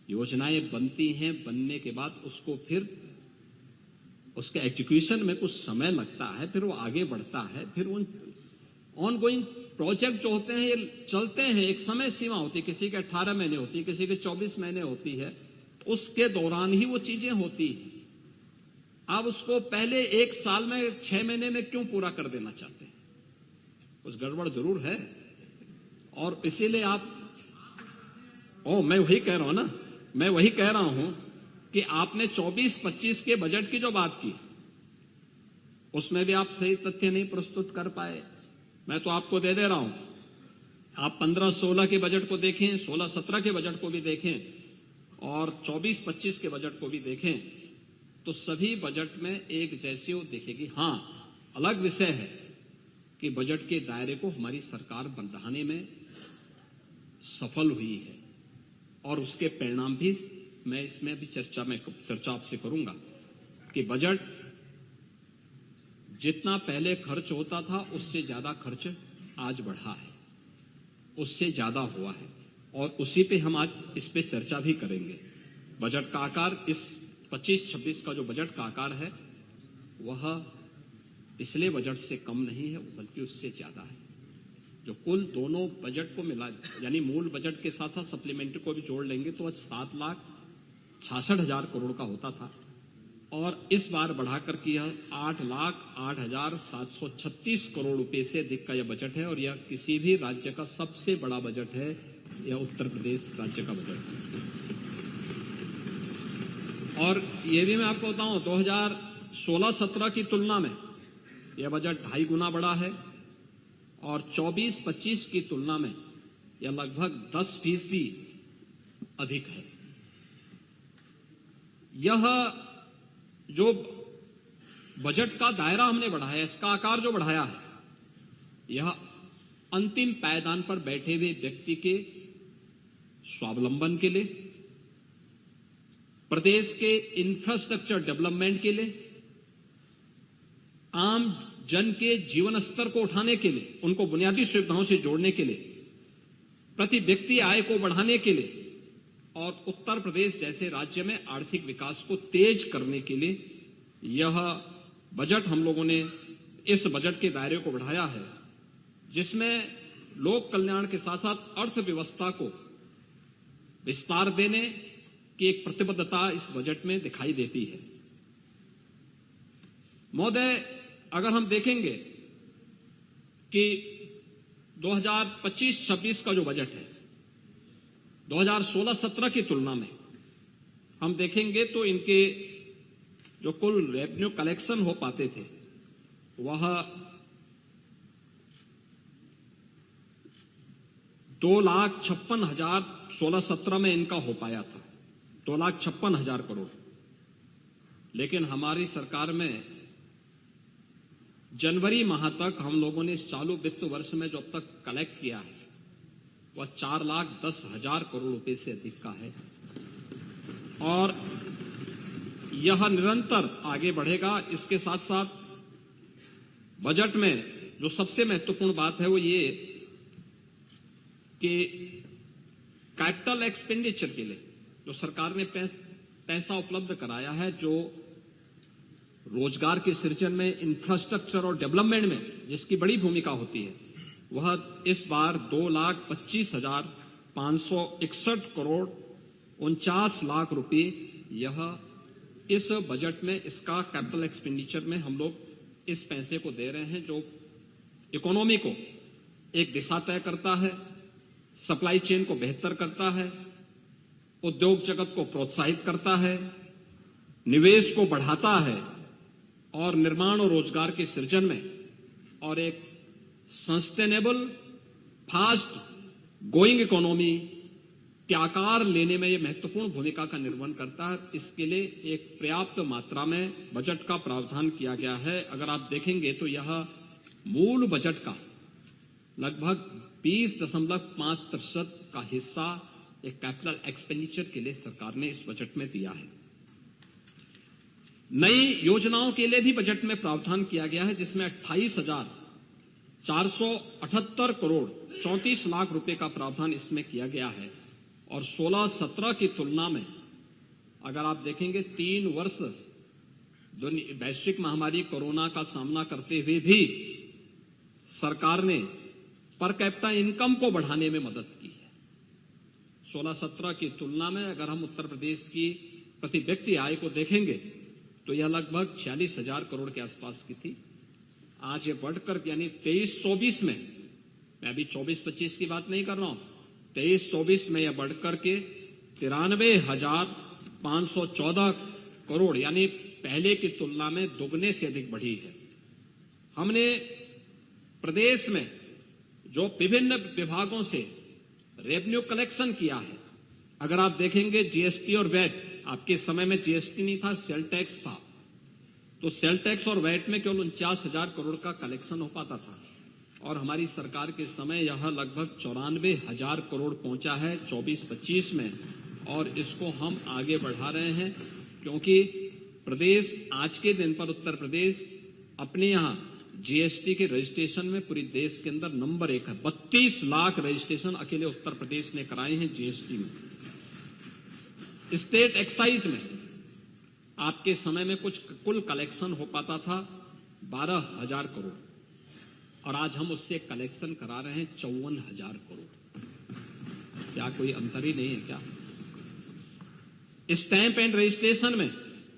योजनाएं बनती हैं, बनने के बाद उसको फिर उसके एग्जीक्यूशन में कुछ समय लगता है, फिर वो आगे बढ़ता है, फिर उन ऑनगोइंग प्रोजेक्ट जो होते हैं ये चलते हैं, एक समय सीमा होती है, किसी के 18 महीने होती है, किसी के 24 महीने होती है, उसके दौरान ही वो चीजें होती हैं। आप उसको पहले 1 साल में 6 महीने में क्यों पूरा कर देना चाहते हैं? कुछ गड़बड़ जरूर है। और इसीलिए मैं वही कह रहा हूं ना, मैं वही कह रहा हूं कि आपने 24-25 के बजट की जो बात की, उसमें भी आप सही तथ्य नहीं प्रस्तुत कर पाए। मैं तो आपको दे रहा हूं, आप 15-16 के बजट को देखें, 16-17 के बजट को भी देखें और 24-25 के बजट को भी देखें, तो सभी बजट में एक जैसी वो दिखेगी। हां, अलग विषय है कि बजट के दायरे को हमारी सरकार बढ़ाने में सफल हुई है और उसके परिणाम भी मैं इसमें भी चर्चा आपसे करूंगा कि बजट जितना पहले खर्च होता था उससे ज्यादा खर्च आज बढ़ा है, उससे ज्यादा हुआ है और उसी पे हम आज इस पे चर्चा भी करेंगे। बजट का आकार इस 25-26 का जो बजट का आकार है वह पिछले बजट से कम नहीं है, बल्कि उससे ज्यादा है। जो कुल दोनों बजट को मिला, यानी मूल बजट के साथ साथ सप्लीमेंट्री को भी जोड़ लेंगे तो आज 7,66,000 करोड़ का होता था और इस बार बढ़ाकर किया 8,08,736 करोड़ रुपए से अधिक का यह बजट है और यह किसी भी राज्य का सबसे बड़ा बजट है। यह उत्तर प्रदेश राज्य का बजट है। और यह भी मैं आपको बताऊं, 2016-17 की तुलना में यह बजट 2.5 गुना बड़ा है और 24-25 की तुलना में यह लगभग 10% अधिक है। यह जो बजट का दायरा हमने बढ़ाया, इसका आकार जो बढ़ाया है, यह अंतिम पायदान पर बैठे हुए व्यक्ति के स्वावलंबन के लिए, प्रदेश के इंफ्रास्ट्रक्चर डेवलपमेंट के लिए, आम जन के जीवन स्तर को उठाने के लिए, उनको बुनियादी सुविधाओं से जोड़ने के लिए, प्रति व्यक्ति आय को बढ़ाने के लिए और उत्तर प्रदेश जैसे राज्य में आर्थिक विकास को तेज करने के लिए यह बजट हम लोगों ने इस बजट के दायरे को बढ़ाया है, जिसमें लोक कल्याण के साथ साथ अर्थव्यवस्था को विस्तार देने की एक प्रतिबद्धता इस बजट में दिखाई देती है। महोदय, अगर हम देखेंगे कि 2025-26 का जो बजट है 2016-17 की तुलना में हम देखेंगे तो इनके जो कुल रेवेन्यू कलेक्शन हो पाते थे वह 2,56,000 16-17 में इनका हो पाया था, 2,56,000 करोड़। लेकिन हमारी सरकार में जनवरी माह तक हम लोगों ने इस चालू वित्त वर्ष में जो अब तक कलेक्ट किया है वह 4,10,000 करोड़ रुपए से अधिक का है और यह निरंतर आगे बढ़ेगा। इसके साथ साथ बजट में जो सबसे महत्वपूर्ण बात है वो ये कि कैपिटल एक्सपेंडिचर के लिए जो सरकार ने पैसा उपलब्ध कराया है, जो रोजगार के सृजन में, इंफ्रास्ट्रक्चर और डेवलपमेंट में जिसकी बड़ी भूमिका होती है, वह इस बार 2,25,561 करोड़ 49 लाख रुपए यह इस बजट में, इसका कैपिटल एक्सपेंडिचर में हम लोग इस पैसे को दे रहे हैं, जो इकोनॉमी को एक दिशा तय करता है, सप्लाई चेन को बेहतर करता है, उद्योग जगत को प्रोत्साहित करता है, निवेश को बढ़ाता है और निर्माण और रोजगार के सृजन में और एक सस्टेनेबल फास्ट गोइंग इकोनॉमी के आकार लेने में यह महत्वपूर्ण भूमिका का निर्वहन करता है। इसके लिए एक पर्याप्त मात्रा में बजट का प्रावधान किया गया है। अगर आप देखेंगे तो यह मूल बजट का लगभग 20.5% का हिस्सा एक कैपिटल एक्सपेंडिचर के लिए सरकार ने इस बजट में दिया है। नई योजनाओं के लिए भी बजट में प्रावधान किया गया है, जिसमें 28,478 करोड़ 34 लाख रुपए का प्रावधान इसमें किया गया है और 16-17 की तुलना में अगर आप देखेंगे 3 वर्ष वैश्विक महामारी कोरोना का सामना करते हुए भी सरकार ने पर कैपिटा इनकम को बढ़ाने में मदद की है। 16-17 की तुलना में अगर हम उत्तर प्रदेश की प्रति व्यक्ति आय को देखेंगे तो यह लगभग 46,000 करोड़ के आसपास की थी। आज ये बढ़कर यानी 23-24 में मैं अभी 24-25 की बात नहीं कर रहा हूं, 23-24 में यह बढ़कर के 93,514 करोड़ यानी पहले की तुलना में दुगने से अधिक बढ़ी है। हमने प्रदेश में जो विभिन्न विभागों से रेवेन्यू कलेक्शन किया है, अगर आप देखेंगे जीएसटी और वैट, आपके समय में जीएसटी नहीं था, सेल टैक्स था, तो सेल टैक्स और वैट में केवल 49,000 करोड़ का कलेक्शन हो पाता था और हमारी सरकार के समय यह लगभग 94,000 करोड़ पहुंचा है 24-25 में, और इसको हम आगे बढ़ा रहे हैं क्योंकि प्रदेश आज के दिन पर उत्तर प्रदेश अपने यहां जीएसटी के रजिस्ट्रेशन में पूरी देश के अंदर नंबर 1 है। 32 लाख रजिस्ट्रेशन अकेले उत्तर प्रदेश ने कराए हैं जीएसटी में। स्टेट एक्साइज में आपके समय में कुछ कुल कलेक्शन हो पाता था 12,000 करोड़ और आज हम उससे कलेक्शन करा रहे हैं 54,000 करोड़। क्या कोई अंतर ही नहीं है क्या? स्टैंप एंड रजिस्ट्रेशन में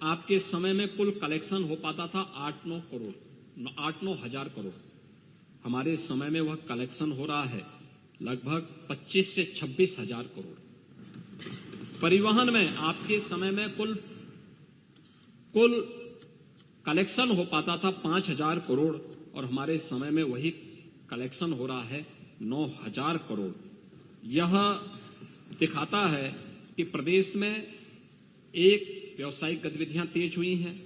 आपके समय में कुल कलेक्शन हो पाता था 8-9 हजार करोड़, हमारे समय में वह कलेक्शन हो रहा है लगभग 25 से 26,000 करोड़। परिवहन में आपके समय में कुल कलेक्शन हो पाता था 5,000 करोड़ और हमारे समय में वही कलेक्शन हो रहा है 9,000 करोड़। यह दिखाता है कि प्रदेश में एक व्यावसायिक गतिविधियां तेज हुई हैं,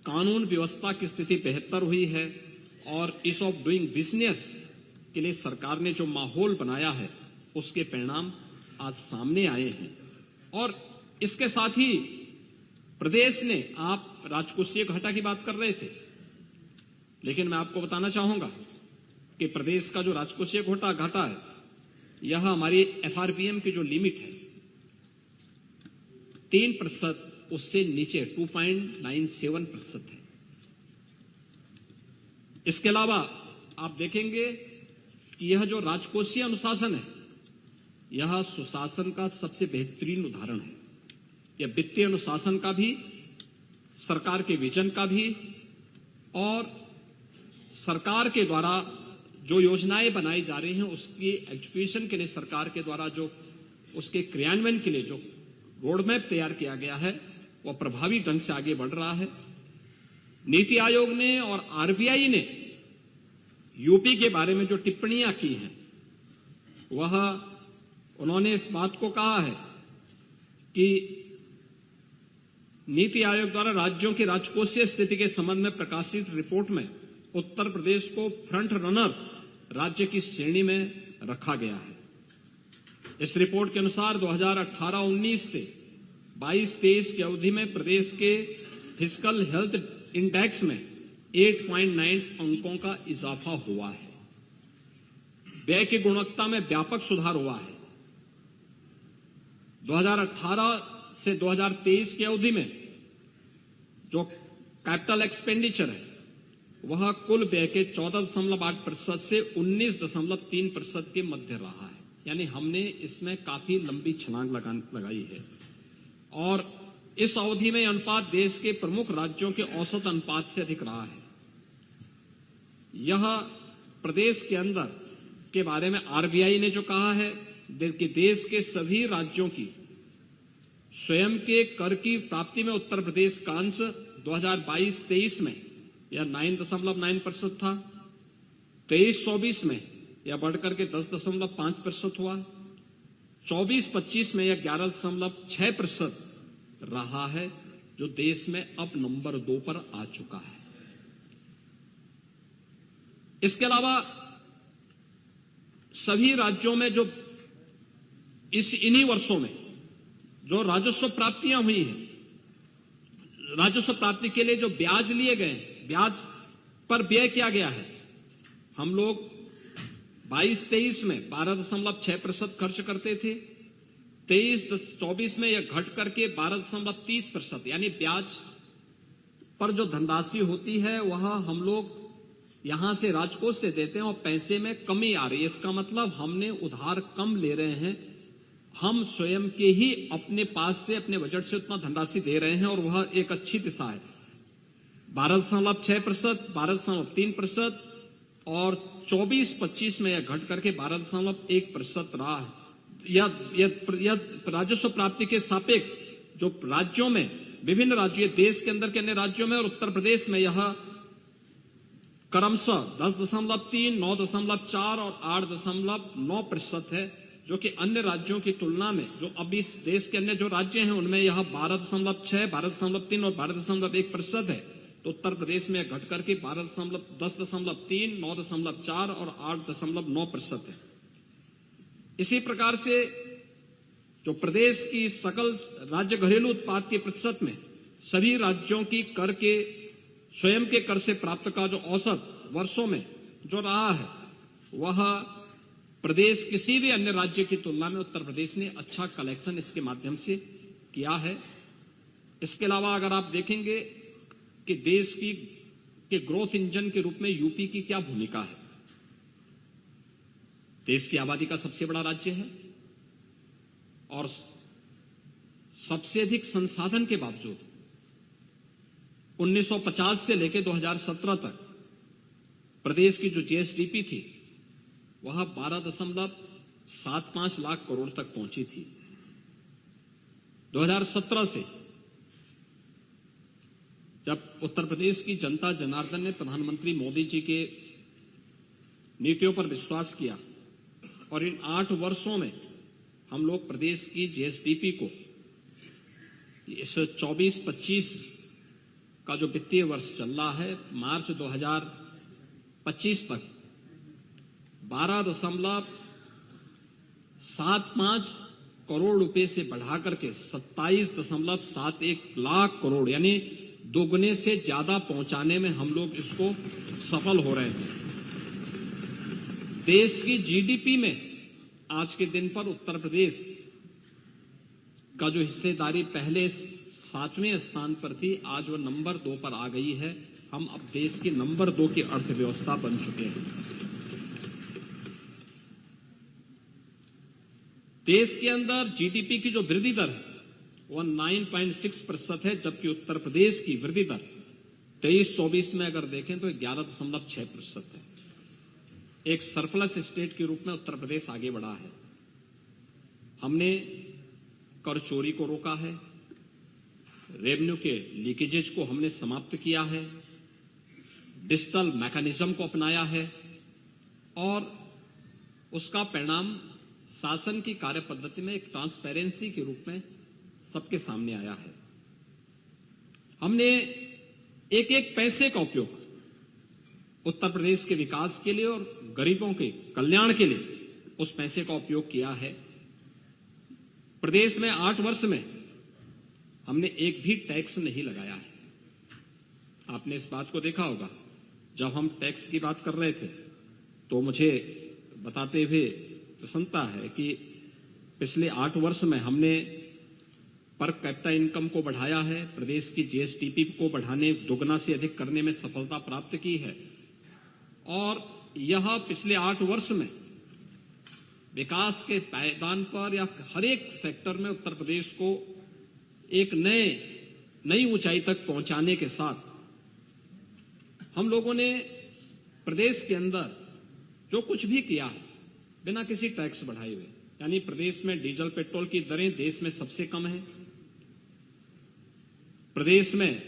कानून व्यवस्था की स्थिति बेहतर हुई है और ईज ऑफ डूइंग बिजनेस के लिए सरकार ने जो माहौल बनाया है उसके परिणाम आज सामने आए हैं। और इसके साथ ही प्रदेश ने, आप राजकोषीय घाटा की बात कर रहे थे, लेकिन मैं आपको बताना चाहूंगा कि प्रदेश का जो राजकोषीय घाटा है यह हमारी एफआरबीएम की जो लिमिट है 3%, उससे नीचे 2.97% है। इसके अलावा आप देखेंगे कि यह जो राजकोषीय अनुशासन है यह सुशासन का सबसे बेहतरीन उदाहरण है। यह वित्तीय अनुशासन का भी, सरकार के विजन का भी और सरकार के द्वारा जो योजनाएं बनाई जा रही हैं उसकी एग्जीक्यूशन के लिए सरकार के द्वारा जो उसके क्रियान्वयन के लिए जो रोडमैप तैयार किया गया है वह प्रभावी ढंग से आगे बढ़ रहा है। नीति आयोग ने और आरबीआई ने यूपी के बारे में जो टिप्पणियां की हैं वह उन्होंने इस बात को कहा है कि नीति आयोग द्वारा राज्यों की राजकोषीय स्थिति के संबंध में प्रकाशित रिपोर्ट में उत्तर प्रदेश को फ्रंट रनर राज्य की श्रेणी में रखा गया है। इस रिपोर्ट के अनुसार 2018-19 से 22-23 की अवधि में प्रदेश के फिस्कल हेल्थ इंडेक्स में 8.9 अंकों का इजाफा हुआ है। व्यय की गुणवत्ता में व्यापक सुधार हुआ है। 2018 से 2023 की अवधि में जो कैपिटल एक्सपेंडिचर है वह कुल व्यय के 14.8% से 19.3% के मध्य रहा है, यानी हमने इसमें काफी लंबी छलांग लगाई है। और इस अवधि में अनुपात देश के प्रमुख राज्यों के औसत अनुपात से अधिक रहा है। यह प्रदेश के अंदर के बारे में आरबीआई ने जो कहा है कि देश के सभी राज्यों की स्वयं के कर की प्राप्ति में उत्तर प्रदेश का अंश 2022-23 में यह 9.9% था, 23-24 में यह बढ़कर के 10.5% हुआ, 24-25 में यह 11.6% रहा है, जो देश में अब नंबर 2 पर आ चुका है। इसके अलावा सभी राज्यों में जो इन्हीं वर्षों में जो राजस्व प्राप्तियां हुई हैं, राजस्व प्राप्ति के लिए जो ब्याज लिए गए, ब्याज पर व्यय किया गया है, हम लोग 22-23 में 12.6% खर्च करते थे, 23-24 में यह घट करके 12.30%, यानी ब्याज पर जो धनराशि होती है वह हम लोग यहां से राजकोष से देते हैं और पैसे में कमी आ रही है। इसका मतलब हमने उधार कम ले रहे हैं, हम स्वयं के ही अपने पास से, अपने बजट से उतना धनराशि दे रहे हैं और वह एक अच्छी दिशा है। 12.6%, 12.3%, और 24-25 में यह घट करके 12.1% रहा है। यह राजस्व प्राप्ति के सापेक्ष जो राज्यों में, विभिन्न राज्यों, देश के अंदर के अन्य राज्यों में और उत्तर प्रदेश में यह क्रमशः 10.3, 9.4 और 8.9% है, जो कि अन्य राज्यों की तुलना में, जो अभी इस देश के अन्य जो राज्य हैं उनमें यह 12.6, 12.3 और 12.1% है। तो उत्तर प्रदेश में घट करके 10.3, 9.4 और 8.9% है। इसी प्रकार से जो प्रदेश की सकल राज्य घरेलू उत्पाद के प्रतिशत में सभी राज्यों की कर के, स्वयं के कर से प्राप्त का जो औसत वर्षों में जो रहा है, वह प्रदेश किसी भी अन्य राज्य की तुलना में उत्तर प्रदेश ने अच्छा कलेक्शन इसके माध्यम से किया है। इसके अलावा अगर आप देखेंगे कि देश के ग्रोथ इंजन के रूप में यूपी की क्या भूमिका है। देश की आबादी का सबसे बड़ा राज्य है और सबसे अधिक संसाधन के बावजूद 1950 से लेकर 2017 तक प्रदेश की जो जीएसडीपी थी वह 12.75 लाख करोड़ तक पहुंची थी। 2017 से जब उत्तर प्रदेश की जनता जनार्दन ने प्रधानमंत्री मोदी जी के नीतियों पर विश्वास किया और इन 8 वर्षों में हम लोग प्रदेश की जीएसडीपी को इस 24-25 का जो वित्तीय वर्ष चल रहा है, मार्च 2025 तक 12.75 करोड़ रुपए से बढ़ाकर के 27.71 लाख करोड़ यानी दोगुने से ज्यादा पहुंचाने में हम लोग इसको सफल हो रहे हैं। देश की जीडीपी में आज के दिन पर उत्तर प्रदेश का जो हिस्सेदारी पहले 7वें स्थान पर थी, आज वो नंबर 2 पर आ गई है। हम अब देश की नंबर 2 की अर्थव्यवस्था बन चुके हैं। देश के अंदर जीडीपी की जो वृद्धि दर है वह 9.6% है, जबकि उत्तर प्रदेश की वृद्धि दर 23-24 में अगर देखें तो 11.6% है। एक सरप्लस स्टेट के रूप में उत्तर प्रदेश आगे बढ़ा है। हमने कर चोरी को रोका है, रेवेन्यू के लीकेजेज को हमने समाप्त किया है, डिजिटल मैकेनिज्म को अपनाया है और उसका परिणाम शासन की कार्य पद्धति में एक ट्रांसपेरेंसी के रूप में सबके सामने आया है। हमने एक एक पैसे का उपयोग उत्तर प्रदेश के विकास के लिए और गरीबों के कल्याण के लिए उस पैसे का उपयोग किया है। प्रदेश में 8 वर्ष में हमने एक भी टैक्स नहीं लगाया है। आपने इस बात को देखा होगा, जब हम टैक्स की बात कर रहे थे तो मुझे बताते हुए प्रसन्नता है कि पिछले 8 वर्ष में हमने पर कैपिटा इनकम को बढ़ाया है, प्रदेश की जीएसडीपी को बढ़ाने, दोगुना से अधिक करने में सफलता प्राप्त की है और यह पिछले 8 वर्ष में विकास के पायदान पर या हर एक सेक्टर में उत्तर प्रदेश को एक नई ऊंचाई तक पहुंचाने के साथ हम लोगों ने प्रदेश के अंदर जो कुछ भी किया है बिना किसी टैक्स बढ़ाए हुए, यानी प्रदेश में डीजल पेट्रोल की दरें देश में सबसे कम है, प्रदेश में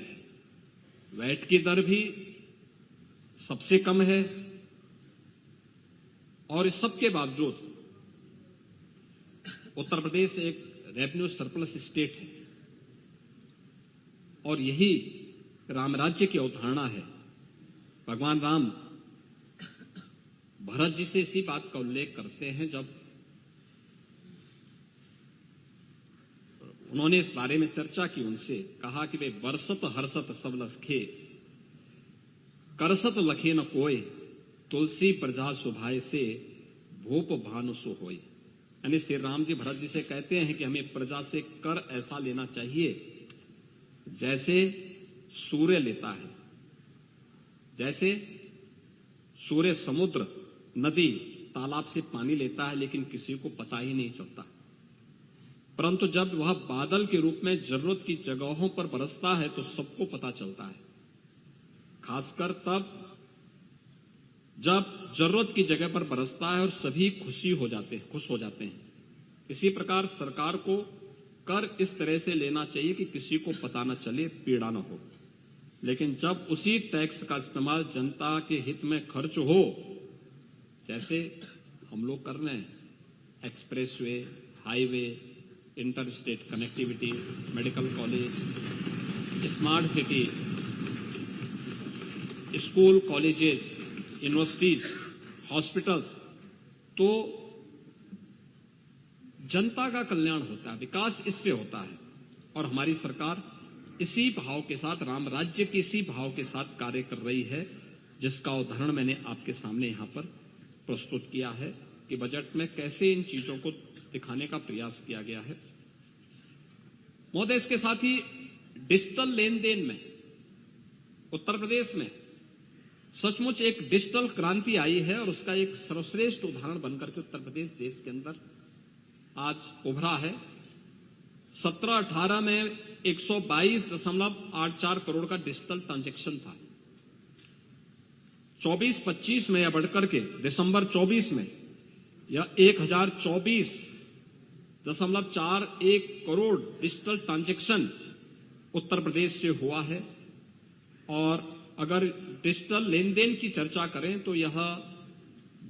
वैट की दर भी सबसे कम है और इस सब के बावजूद उत्तर प्रदेश एक रेवेन्यू सरप्लस स्टेट है और यही राम राज्य की अवधारणा है। भगवान राम भरत जी से इसी बात का उल्लेख करते हैं जब उन्होंने इस बारे में चर्चा की, उनसे कहा कि वे बरसत हर्षत सब लखे, करसत लखे न कोय, तुलसी प्रजा सुभाए से भूप भानु सो होय। यानी श्री राम जी भरत जी से कहते हैं कि हमें प्रजा से कर ऐसा लेना चाहिए जैसे सूर्य लेता है, जैसे सूर्य समुद्र, नदी, तालाब से पानी लेता है लेकिन किसी को पता ही नहीं चलता, परंतु जब वह बादल के रूप में जरूरत की जगहों पर बरसता है तो सबको पता चलता है, खासकर तब जब जरूरत की जगह पर बरसता है और सभी खुश हो जाते हैं। इसी प्रकार सरकार को कर इस तरह से लेना चाहिए कि किसी को पता न चले, पीड़ा न हो। लेकिन जब उसी टैक्स का इस्तेमाल जनता के हित में खर्च हो, जैसे हम लोग कर रहे हैं, expressway, highway, inter state connectivity, medical college, smart city, school, colleges, universities, hospitals, तो जनता का कल्याण होता है, विकास इससे होता है। और हमारी सरकार इसी भाव के साथ, राम राज्य के इसी भाव के साथ कार्य कर रही है, जिसका उदाहरण मैंने आपके सामने यहां पर प्रस्तुत किया है कि बजट में कैसे इन चीजों को दिखाने का प्रयास किया गया है। महोदय, इसके साथ ही डिजिटल लेन देन में उत्तर प्रदेश में सचमुच एक डिजिटल क्रांति आई है और उसका एक सर्वश्रेष्ठ उदाहरण बनकर के उत्तर प्रदेश देश के अंदर आज उभरा है। 17-18 में 122.84 करोड़ का डिजिटल ट्रांजैक्शन था। 24-25 में यह बढ़कर के दिसंबर 24 में यह 1024.41 करोड़ डिजिटल ट्रांजैक्शन उत्तर प्रदेश से हुआ है। और अगर डिजिटल लेन देन की चर्चा करें तो यह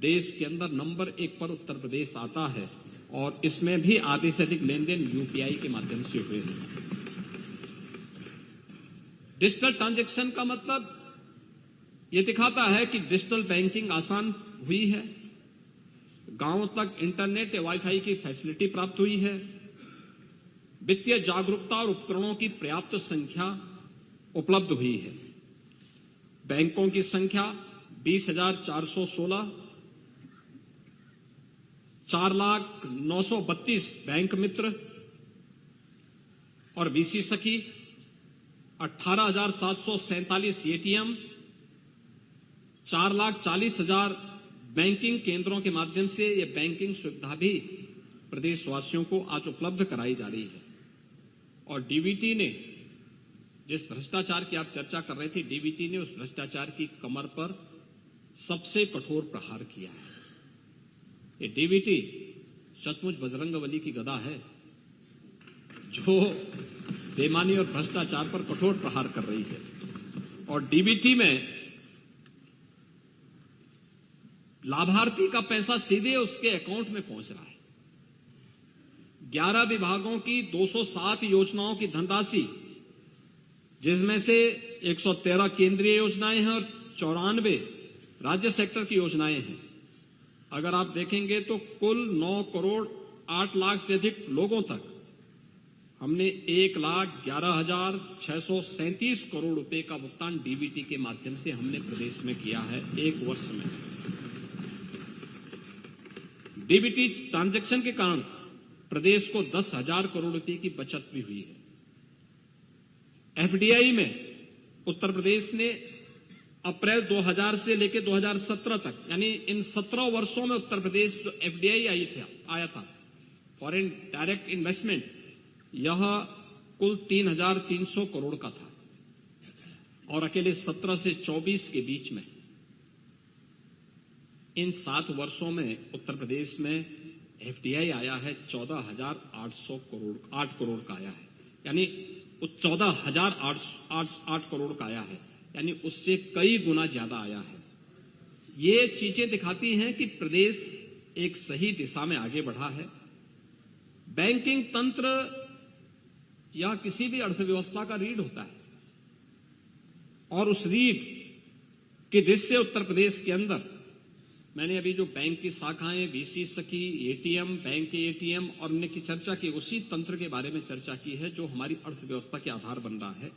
देश के अंदर नंबर 1 पर उत्तर प्रदेश आता है और इसमें भी आधे से अधिक लेन देन यूपीआई के माध्यम से हुए हैं। डिजिटल ट्रांजैक्शन का मतलब यह दिखाता है कि डिजिटल बैंकिंग आसान हुई है, गांवों तक इंटरनेट या वाईफाई की फैसिलिटी प्राप्त हुई है, वित्तीय जागरूकता और उपकरणों की पर्याप्त संख्या उपलब्ध हुई है। बैंकों की संख्या 20,416, 4,09,32 बैंक मित्र और बीसी सखी, 18,747 एटीएम, 4,40,000 बैंकिंग केंद्रों के माध्यम से ये बैंकिंग सुविधा भी प्रदेशवासियों को आज उपलब्ध कराई जा रही है। और डीबीटी ने, जिस भ्रष्टाचार की आप चर्चा कर रहे थे, डीबीटी ने उस भ्रष्टाचार की कमर पर सबसे कठोर प्रहार किया है। ये डीबीटी सचमुच बजरंगबली की गदा है जो बेईमानी और भ्रष्टाचार पर कठोर प्रहार कर रही है। और डीबीटी में लाभार्थी का पैसा सीधे उसके अकाउंट में पहुंच रहा है। 11 विभागों की 207 योजनाओं की धनराशि, जिसमें से 113 केंद्रीय योजनाएं हैं और 94 राज्य सेक्टर की योजनाएं हैं। अगर आप देखेंगे तो कुल 9 करोड़ 8 लाख से अधिक लोगों तक हमने 1,11,637 करोड़ रुपए का भुगतान डीबीटी के माध्यम से हमने प्रदेश में किया है एक वर्ष में। डीबीटी ट्रांजैक्शन के कारण प्रदेश को 10,000 करोड़ रुपए की बचत भी हुई है। एफडीआई में उत्तर प्रदेश ने अप्रैल 2000 से लेकर 2017 तक, यानी इन 17 वर्षों में उत्तर प्रदेश जो एफडीआई आया था, फॉरेन डायरेक्ट इन्वेस्टमेंट, यह कुल 3,300 करोड़ का था। और अकेले 17 से 24 के बीच में इन 7 वर्षों में उत्तर प्रदेश में एफडीआई आया है 14,800 करोड़, 8 करोड़ का आया है, यानी 14,008 करोड़ का आया है, यानी उससे कई गुना ज्यादा आया है। ये चीजें दिखाती हैं कि प्रदेश एक सही दिशा में आगे बढ़ा है। बैंकिंग तंत्र या किसी भी अर्थव्यवस्था का रीढ़ होता है और उस रीढ़ के दृश्य उत्तर प्रदेश के अंदर मैंने अभी जो बैंक की शाखाएं, बीसी सखी, एटीएम, बैंक के एटीएम और अन्य की चर्चा की, उसी तंत्र के बारे में चर्चा की है जो हमारी अर्थव्यवस्था के आधार बन रहा है।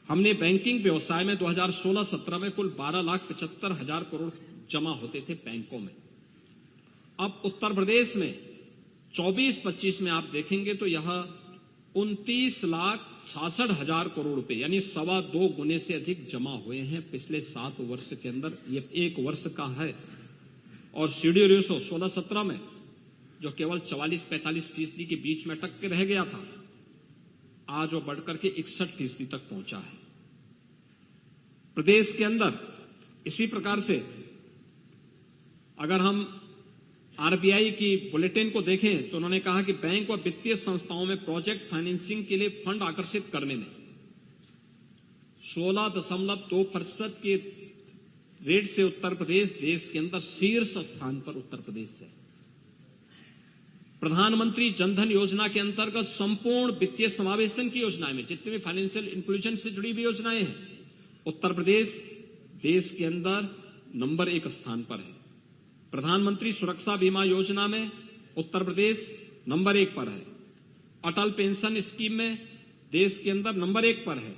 हमने बैंकिंग व्यवसाय में 2016-17 में कुल 12,75,000 करोड़ जमा होते थे बैंकों में। अब उत्तर प्रदेश में 24-25 में आप देखेंगे तो यह 29,66,000 करोड़ रुपए, यानी 2.25 गुने से अधिक जमा हुए हैं पिछले 7 वर्ष के अंदर। ये एक वर्ष का है। और सीडी रेशो 16-17 में जो केवल 44-45% के बीच में अटक के रह गया था, आज वो बढ़कर के 61% तक पहुंचा है। प्रदेश के अंदर इसी प्रकार से अगर हम आरबीआई की बुलेटिन को देखें तो उन्होंने कहा कि बैंक और वित्तीय संस्थाओं में प्रोजेक्ट फाइनेंसिंग के लिए फंड आकर्षित करने में 16.2% के रेट से उत्तर प्रदेश देश के अंदर शीर्ष स्थान पर उत्तर प्रदेश है। प्रधानमंत्री जनधन योजना के अंतर्गत संपूर्ण वित्तीय समावेशन की योजनाएं में जितने भी फाइनेंशियल इंक्लूजन से जुड़ी हुई योजनाएं हैं, उत्तर प्रदेश देश के अंदर नंबर 1 स्थान पर है। प्रधानमंत्री सुरक्षा बीमा योजना में उत्तर प्रदेश नंबर 1 पर है। अटल पेंशन स्कीम में देश के अंदर नंबर 1 पर है।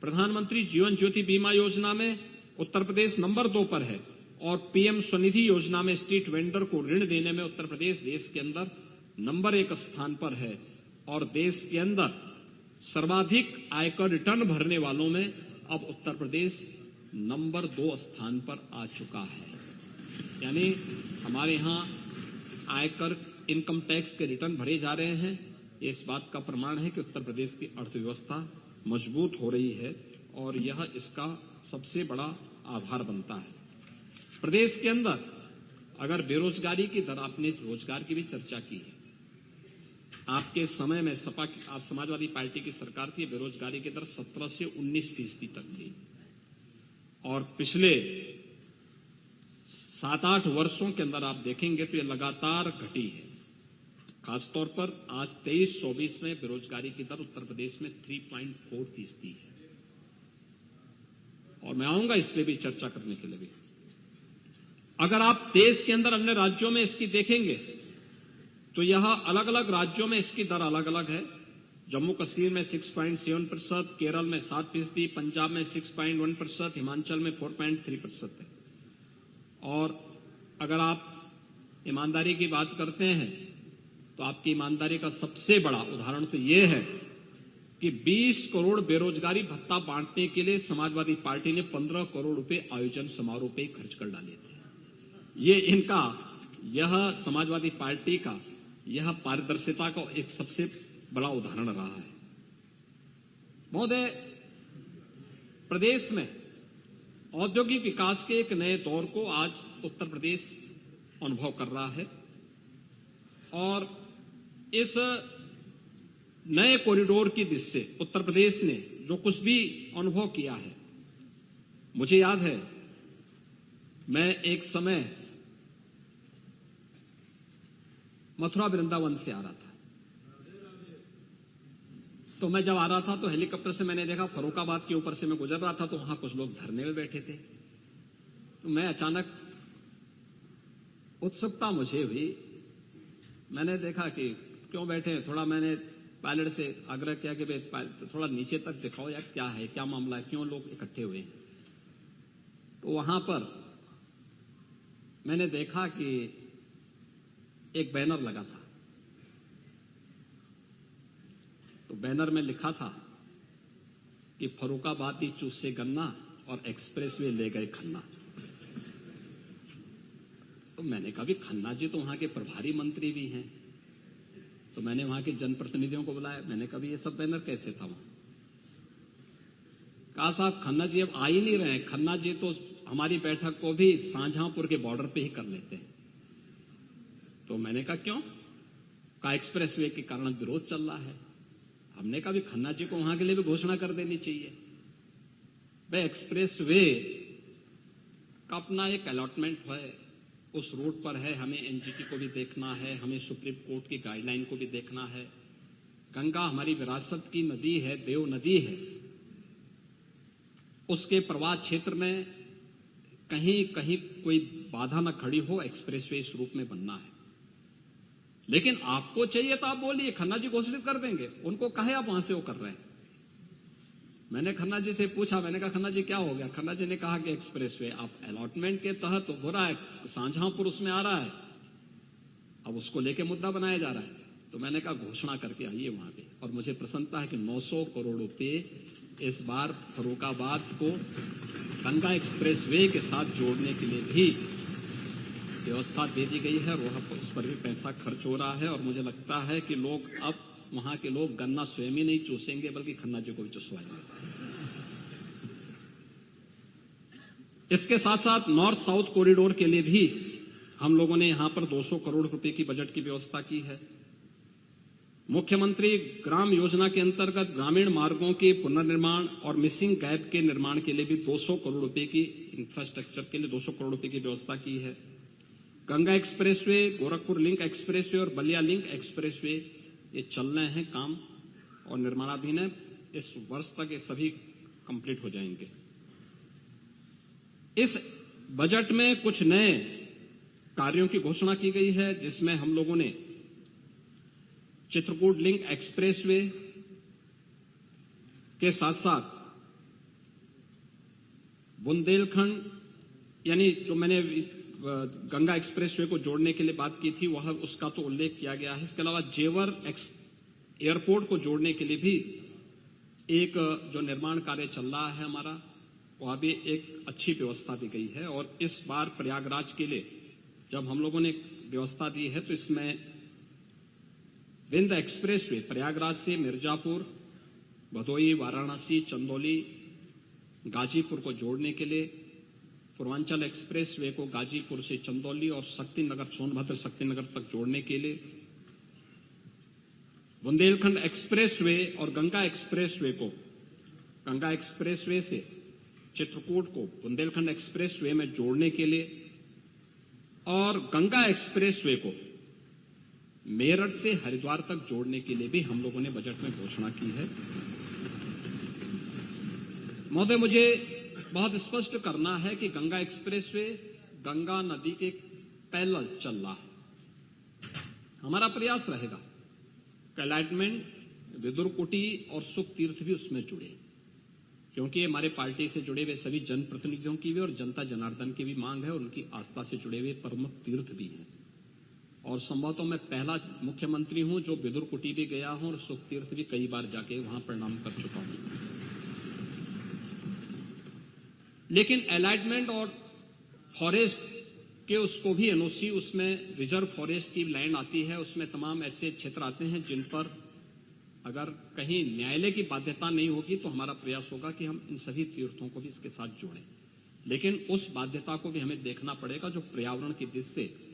प्रधानमंत्री जीवन ज्योति बीमा योजना में उत्तर प्रदेश नंबर 2 पर है। और पीएम स्वनिधि योजना में स्ट्रीट वेंडर को ऋण देने में उत्तर प्रदेश देश के अंदर नंबर 1 स्थान पर है। और देश के अंदर सर्वाधिक आयकर रिटर्न भरने वालों में अब उत्तर प्रदेश नंबर 2 स्थान पर आ चुका है। यानी हमारे यहां आयकर इनकम टैक्स के रिटर्न भरे जा रहे हैं। ये इस बात का प्रमाण है कि उत्तर प्रदेश की अर्थव्यवस्था मजबूत हो रही है और यह इसका सबसे बड़ा आधार बनता है। प्रदेश के अंदर अगर बेरोजगारी की दर, आपने रोजगार की भी चर्चा की है, आपके समय में आप समाजवादी पार्टी की सरकार थी, बेरोजगारी की दर 17 से 19% तक थी और पिछले 7-8 वर्षों के अंदर आप देखेंगे तो यह लगातार घटी है। खासतौर पर आज 23-24 में बेरोजगारी की दर उत्तर प्रदेश में 3.4% है और मैं आऊंगा इस पे भी चर्चा करने के लिए भी। अगर आप देश के अंदर अन्य राज्यों में इसकी देखेंगे तो यह अलग अलग राज्यों में इसकी दर अलग अलग है। जम्मू कश्मीर में 6.7%, केरल में 7%, पंजाब में 6.1%, हिमाचल में 4.3% है। और अगर आप ईमानदारी की बात करते हैं तो आपकी ईमानदारी का सबसे बड़ा उदाहरण तो यह है कि 20 करोड़ बेरोजगारी भत्ता बांटने के लिए समाजवादी पार्टी ने 15 करोड़ रुपए आयोजन समारोह पे खर्च कर डाले थे। यह समाजवादी पार्टी का यह पारदर्शिता का एक सबसे बड़ा उदाहरण रहा है। महोदय, प्रदेश में औद्योगिक विकास के एक नए दौर को आज उत्तर प्रदेश अनुभव कर रहा है और इस नए कॉरिडोर की दृष्टि से उत्तर प्रदेश ने जो कुछ भी अनुभव किया है, मुझे याद है मैं एक समय मथुरा वृंदावन से आ रहा था, तो मैं जब आ रहा था तो हेलीकॉप्टर से मैंने देखा फर्रुखाबाद के ऊपर से मैं गुजर रहा था तो वहां कुछ लोग धरने में बैठे थे। तो मैं अचानक उत्सुकता मुझे हुई, मैंने देखा कि क्यों बैठे हैं। थोड़ा मैंने पायलट से आग्रह किया कि भाई थोड़ा नीचे तक दिखाओ यार, क्या है, क्या मामला है, क्यों लोग इकट्ठे हुए हैं। तो वहां पर मैंने देखा कि एक बैनर लगा था, तो बैनर में लिखा था कि फर्रुखाबादी चूसे गन्ना और एक्सप्रेसवे ले गए खन्ना। तो मैंने कहा भी खन्ना जी तो वहां के प्रभारी मंत्री भी हैं, तो मैंने वहां के जनप्रतिनिधियों को बुलाया। मैंने कहा ये सब बैनर कैसे था वहां। कहा साहब खन्ना जी अब आ ही नहीं रहे हैं, खन्ना जी तो हमारी बैठक को भी शाहजहांपुर के बॉर्डर पे ही कर लेते हैं। तो मैंने कहा क्यों। कहा एक्सप्रेसवे के कारण विरोध चल रहा है। हमने कहा भी खन्ना जी को वहां के लिए भी घोषणा कर देनी चाहिए। भाई एक्सप्रेसवे का अपना एक अलॉटमेंट है, उस रूट पर है, हमें एनजीटी को भी देखना है, हमें सुप्रीम कोर्ट की गाइडलाइन को भी देखना है। गंगा हमारी विरासत की नदी है, देव नदी है, उसके प्रवाह क्षेत्र में कहीं कहीं कोई बाधा न खड़ी हो, एक्सप्रेसवे इस रूप में बनना है। लेकिन आपको चाहिए तो आप बोलिए, खन्ना जी घोषित कर देंगे, उनको कहे आप वहां से वो कर रहे हैं। मैंने खन्ना जी से पूछा, मैंने कहा खन्ना जी क्या हो गया। खन्ना जी ने कहा कि एक्सप्रेसवे आप अलॉटमेंट के तहत हो रहा है, शाहजहांपुर उसमें आ रहा है, अब उसको लेके मुद्दा बनाया जा रहा है। तो मैंने कहा घोषणा करके आइए वहां पे। और मुझे प्रसन्नता है कि 900 करोड़ रुपए इस बार फर्रुखाबाद को गंगा एक्सप्रेसवे के साथ जोड़ने के लिए भी व्यवस्था दे दी गई है और वहां पर उस पर भी पैसा खर्च हो रहा है। और मुझे लगता है कि लोग अब वहां के लोग गन्ना स्वयं ही नहीं चूसेंगे बल्कि खन्ना जी को भी चुसवाएंगे। इसके साथ साथ नॉर्थ साउथ कॉरिडोर के लिए भी हम लोगों ने यहां पर 200 करोड़ रुपए की बजट की व्यवस्था की है। मुख्यमंत्री ग्राम योजना के अंतर्गत ग्रामीण मार्गों के पुनर्निर्माण और मिसिंग गैप के निर्माण के लिए भी 200 करोड़ रुपए की इंफ्रास्ट्रक्चर के लिए 200 करोड़ रुपए की व्यवस्था की है। Ganga expressway, Gorakhpur link expressway और बलिया लिंक एक्सप्रेसवे ये चल रहे हैं काम और निर्माणाधीन है। इस वर्ष तक ये सभी कंप्लीट हो जाएंगे। इस बजट में कुछ नए कार्यों की घोषणा की गई है, जिसमें हम लोगों ने चित्रकूट लिंक एक्सप्रेसवे के साथ साथ बुंदेलखंड यानी जो मैंने गंगा एक्सप्रेसवे को जोड़ने के लिए बात की थी वह उसका तो उल्लेख किया गया है। इसके अलावा जेवर एयरपोर्ट को जोड़ने के लिए भी एक जो निर्माण कार्य चल रहा है हमारा, वहां भी एक अच्छी व्यवस्था दी गई है। और इस बार प्रयागराज के लिए जब हम लोगों ने व्यवस्था दी है तो इसमें विंध्य एक्सप्रेसवे प्रयागराज से मिर्जापुर, भदोई, वाराणसी, चंदौली, गाजीपुर को जोड़ने के लिए, पूर्वांचल एक्सप्रेसवे को गाजीपुर से चंदौली और शक्तिनगर, सोनभद्र शक्तिनगर तक जोड़ने के लिए, बुंदेलखंड एक्सप्रेसवे और गंगा एक्सप्रेसवे को गंगा एक्सप्रेसवे से चित्रकूट को बुंदेलखंड एक्सप्रेसवे में जोड़ने के लिए और गंगा एक्सप्रेसवे को मेरठ से हरिद्वार तक जोड़ने के लिए भी हम लोगों ने बजट में घोषणा की है। महोदय, मुझे बहुत स्पष्ट करना है कि गंगा एक्सप्रेसवे गंगा नदी के पैरेलल चल रहा है। हमारा प्रयास रहेगा कि अलाइनमेंट, विदुरकुटी और सुख तीर्थ भी उसमें जुड़े, क्योंकि हमारे पार्टी से जुड़े हुए सभी जनप्रतिनिधियों की भी और जनता जनार्दन की भी मांग है, उनकी आस्था से जुड़े हुए प्रमुख तीर्थ भी हैं। और संभवतः मैं पहला मुख्यमंत्री हूं जो विदुरकुटी भी गया हूं और सुख तीर्थ भी कई बार जाके वहां प्रणाम कर चुका हूं। लेकिन अलाइनमेंट और फॉरेस्ट के उसको भी एनओसी, उसमें रिजर्व फॉरेस्ट की लैंड आती है, उसमें तमाम ऐसे क्षेत्र आते हैं जिन पर अगर कहीं न्यायालय की बाध्यता नहीं होगी तो हमारा प्रयास होगा कि हम इन सभी तीर्थों को भी इसके साथ जोड़ें। लेकिन उस बाध्यता को भी हमें देखना पड़ेगा जो पर्यावरण की दृष्टि से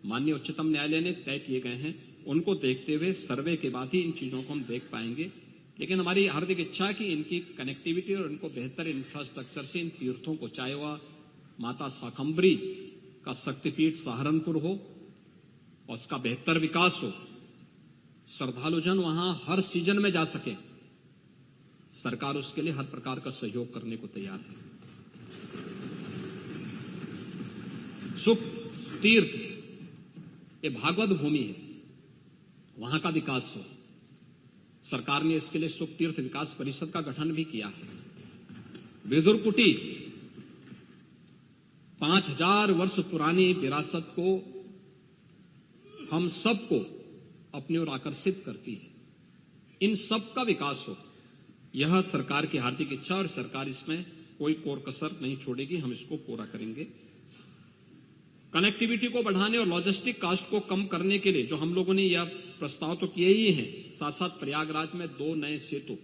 माननीय उच्चतम न्यायालय ने तय किए गए हैं, उनको देखते हुए सर्वे के बाद ही इन चीजों को हम देख पाएंगे। लेकिन हमारी हार्दिक इच्छा है कि इनकी कनेक्टिविटी और इनको बेहतर इंफ्रास्ट्रक्चर से इन तीर्थों को, चाहे वह माता शाकंभरी का शक्तिपीठ सहारनपुर हो और उसका बेहतर विकास हो, श्रद्धालुजन वहां हर सीजन में जा सके, सरकार उसके लिए हर प्रकार का सहयोग करने को तैयार है। सुख तीर्थ ये भागवत भूमि है, वहां का विकास हो। सरकार ने इसके लिए सुख तीर्थ विकास परिषद का गठन भी किया है। विदुरकुटी 5000 वर्ष पुरानी विरासत को हम सबको अपनी ओर आकर्षित करती है। इन सब का विकास हो, यह सरकार की हार्दिक इच्छा और सरकार इसमें कोई कोर कसर नहीं छोड़ेगी, हम इसको पूरा करेंगे। कनेक्टिविटी को बढ़ाने और लॉजिस्टिक कॉस्ट को कम करने के लिए जो हम लोगों ने यह प्रस्ताव तो किए ही हैं, साथ साथ प्रयागराज में 2 नए सेतु,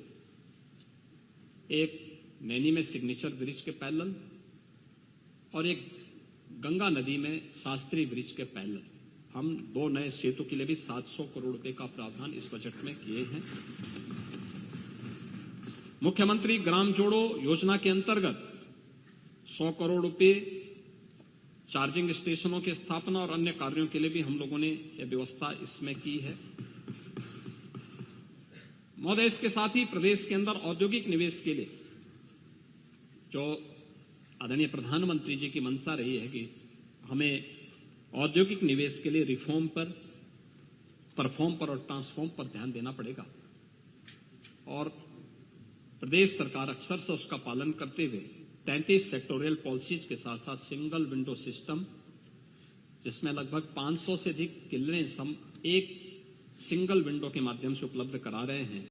एक नैनी में सिग्नेचर ब्रिज के पैरेलल और एक गंगा नदी में शास्त्री ब्रिज के पैरेलल, हम 2 नए सेतु के लिए भी 700 करोड़ रुपए का प्रावधान इस बजट में किए हैं। मुख्यमंत्री ग्राम जोड़ो योजना के अंतर्गत 100 करोड़ रुपए चार्जिंग स्टेशनों की स्थापना और अन्य कार्यों के लिए भी हम लोगों ने यह व्यवस्था इसमें की है। महोदय, इसके साथ ही प्रदेश के अंदर औद्योगिक निवेश के लिए जो आदरणीय प्रधानमंत्री जी की मंशा रही है कि हमें औद्योगिक निवेश के लिए रिफॉर्म पर, परफॉर्म पर और ट्रांसफॉर्म पर ध्यान देना पड़ेगा और प्रदेश सरकार अक्सर से उसका पालन करते हुए 33 सेक्टोरियल पॉलिसीज के साथ साथ सिंगल विंडो सिस्टम, जिसमें लगभग 500 से अधिक क्लियरेंस हम एक सिंगल विंडो के माध्यम से उपलब्ध करा रहे हैं,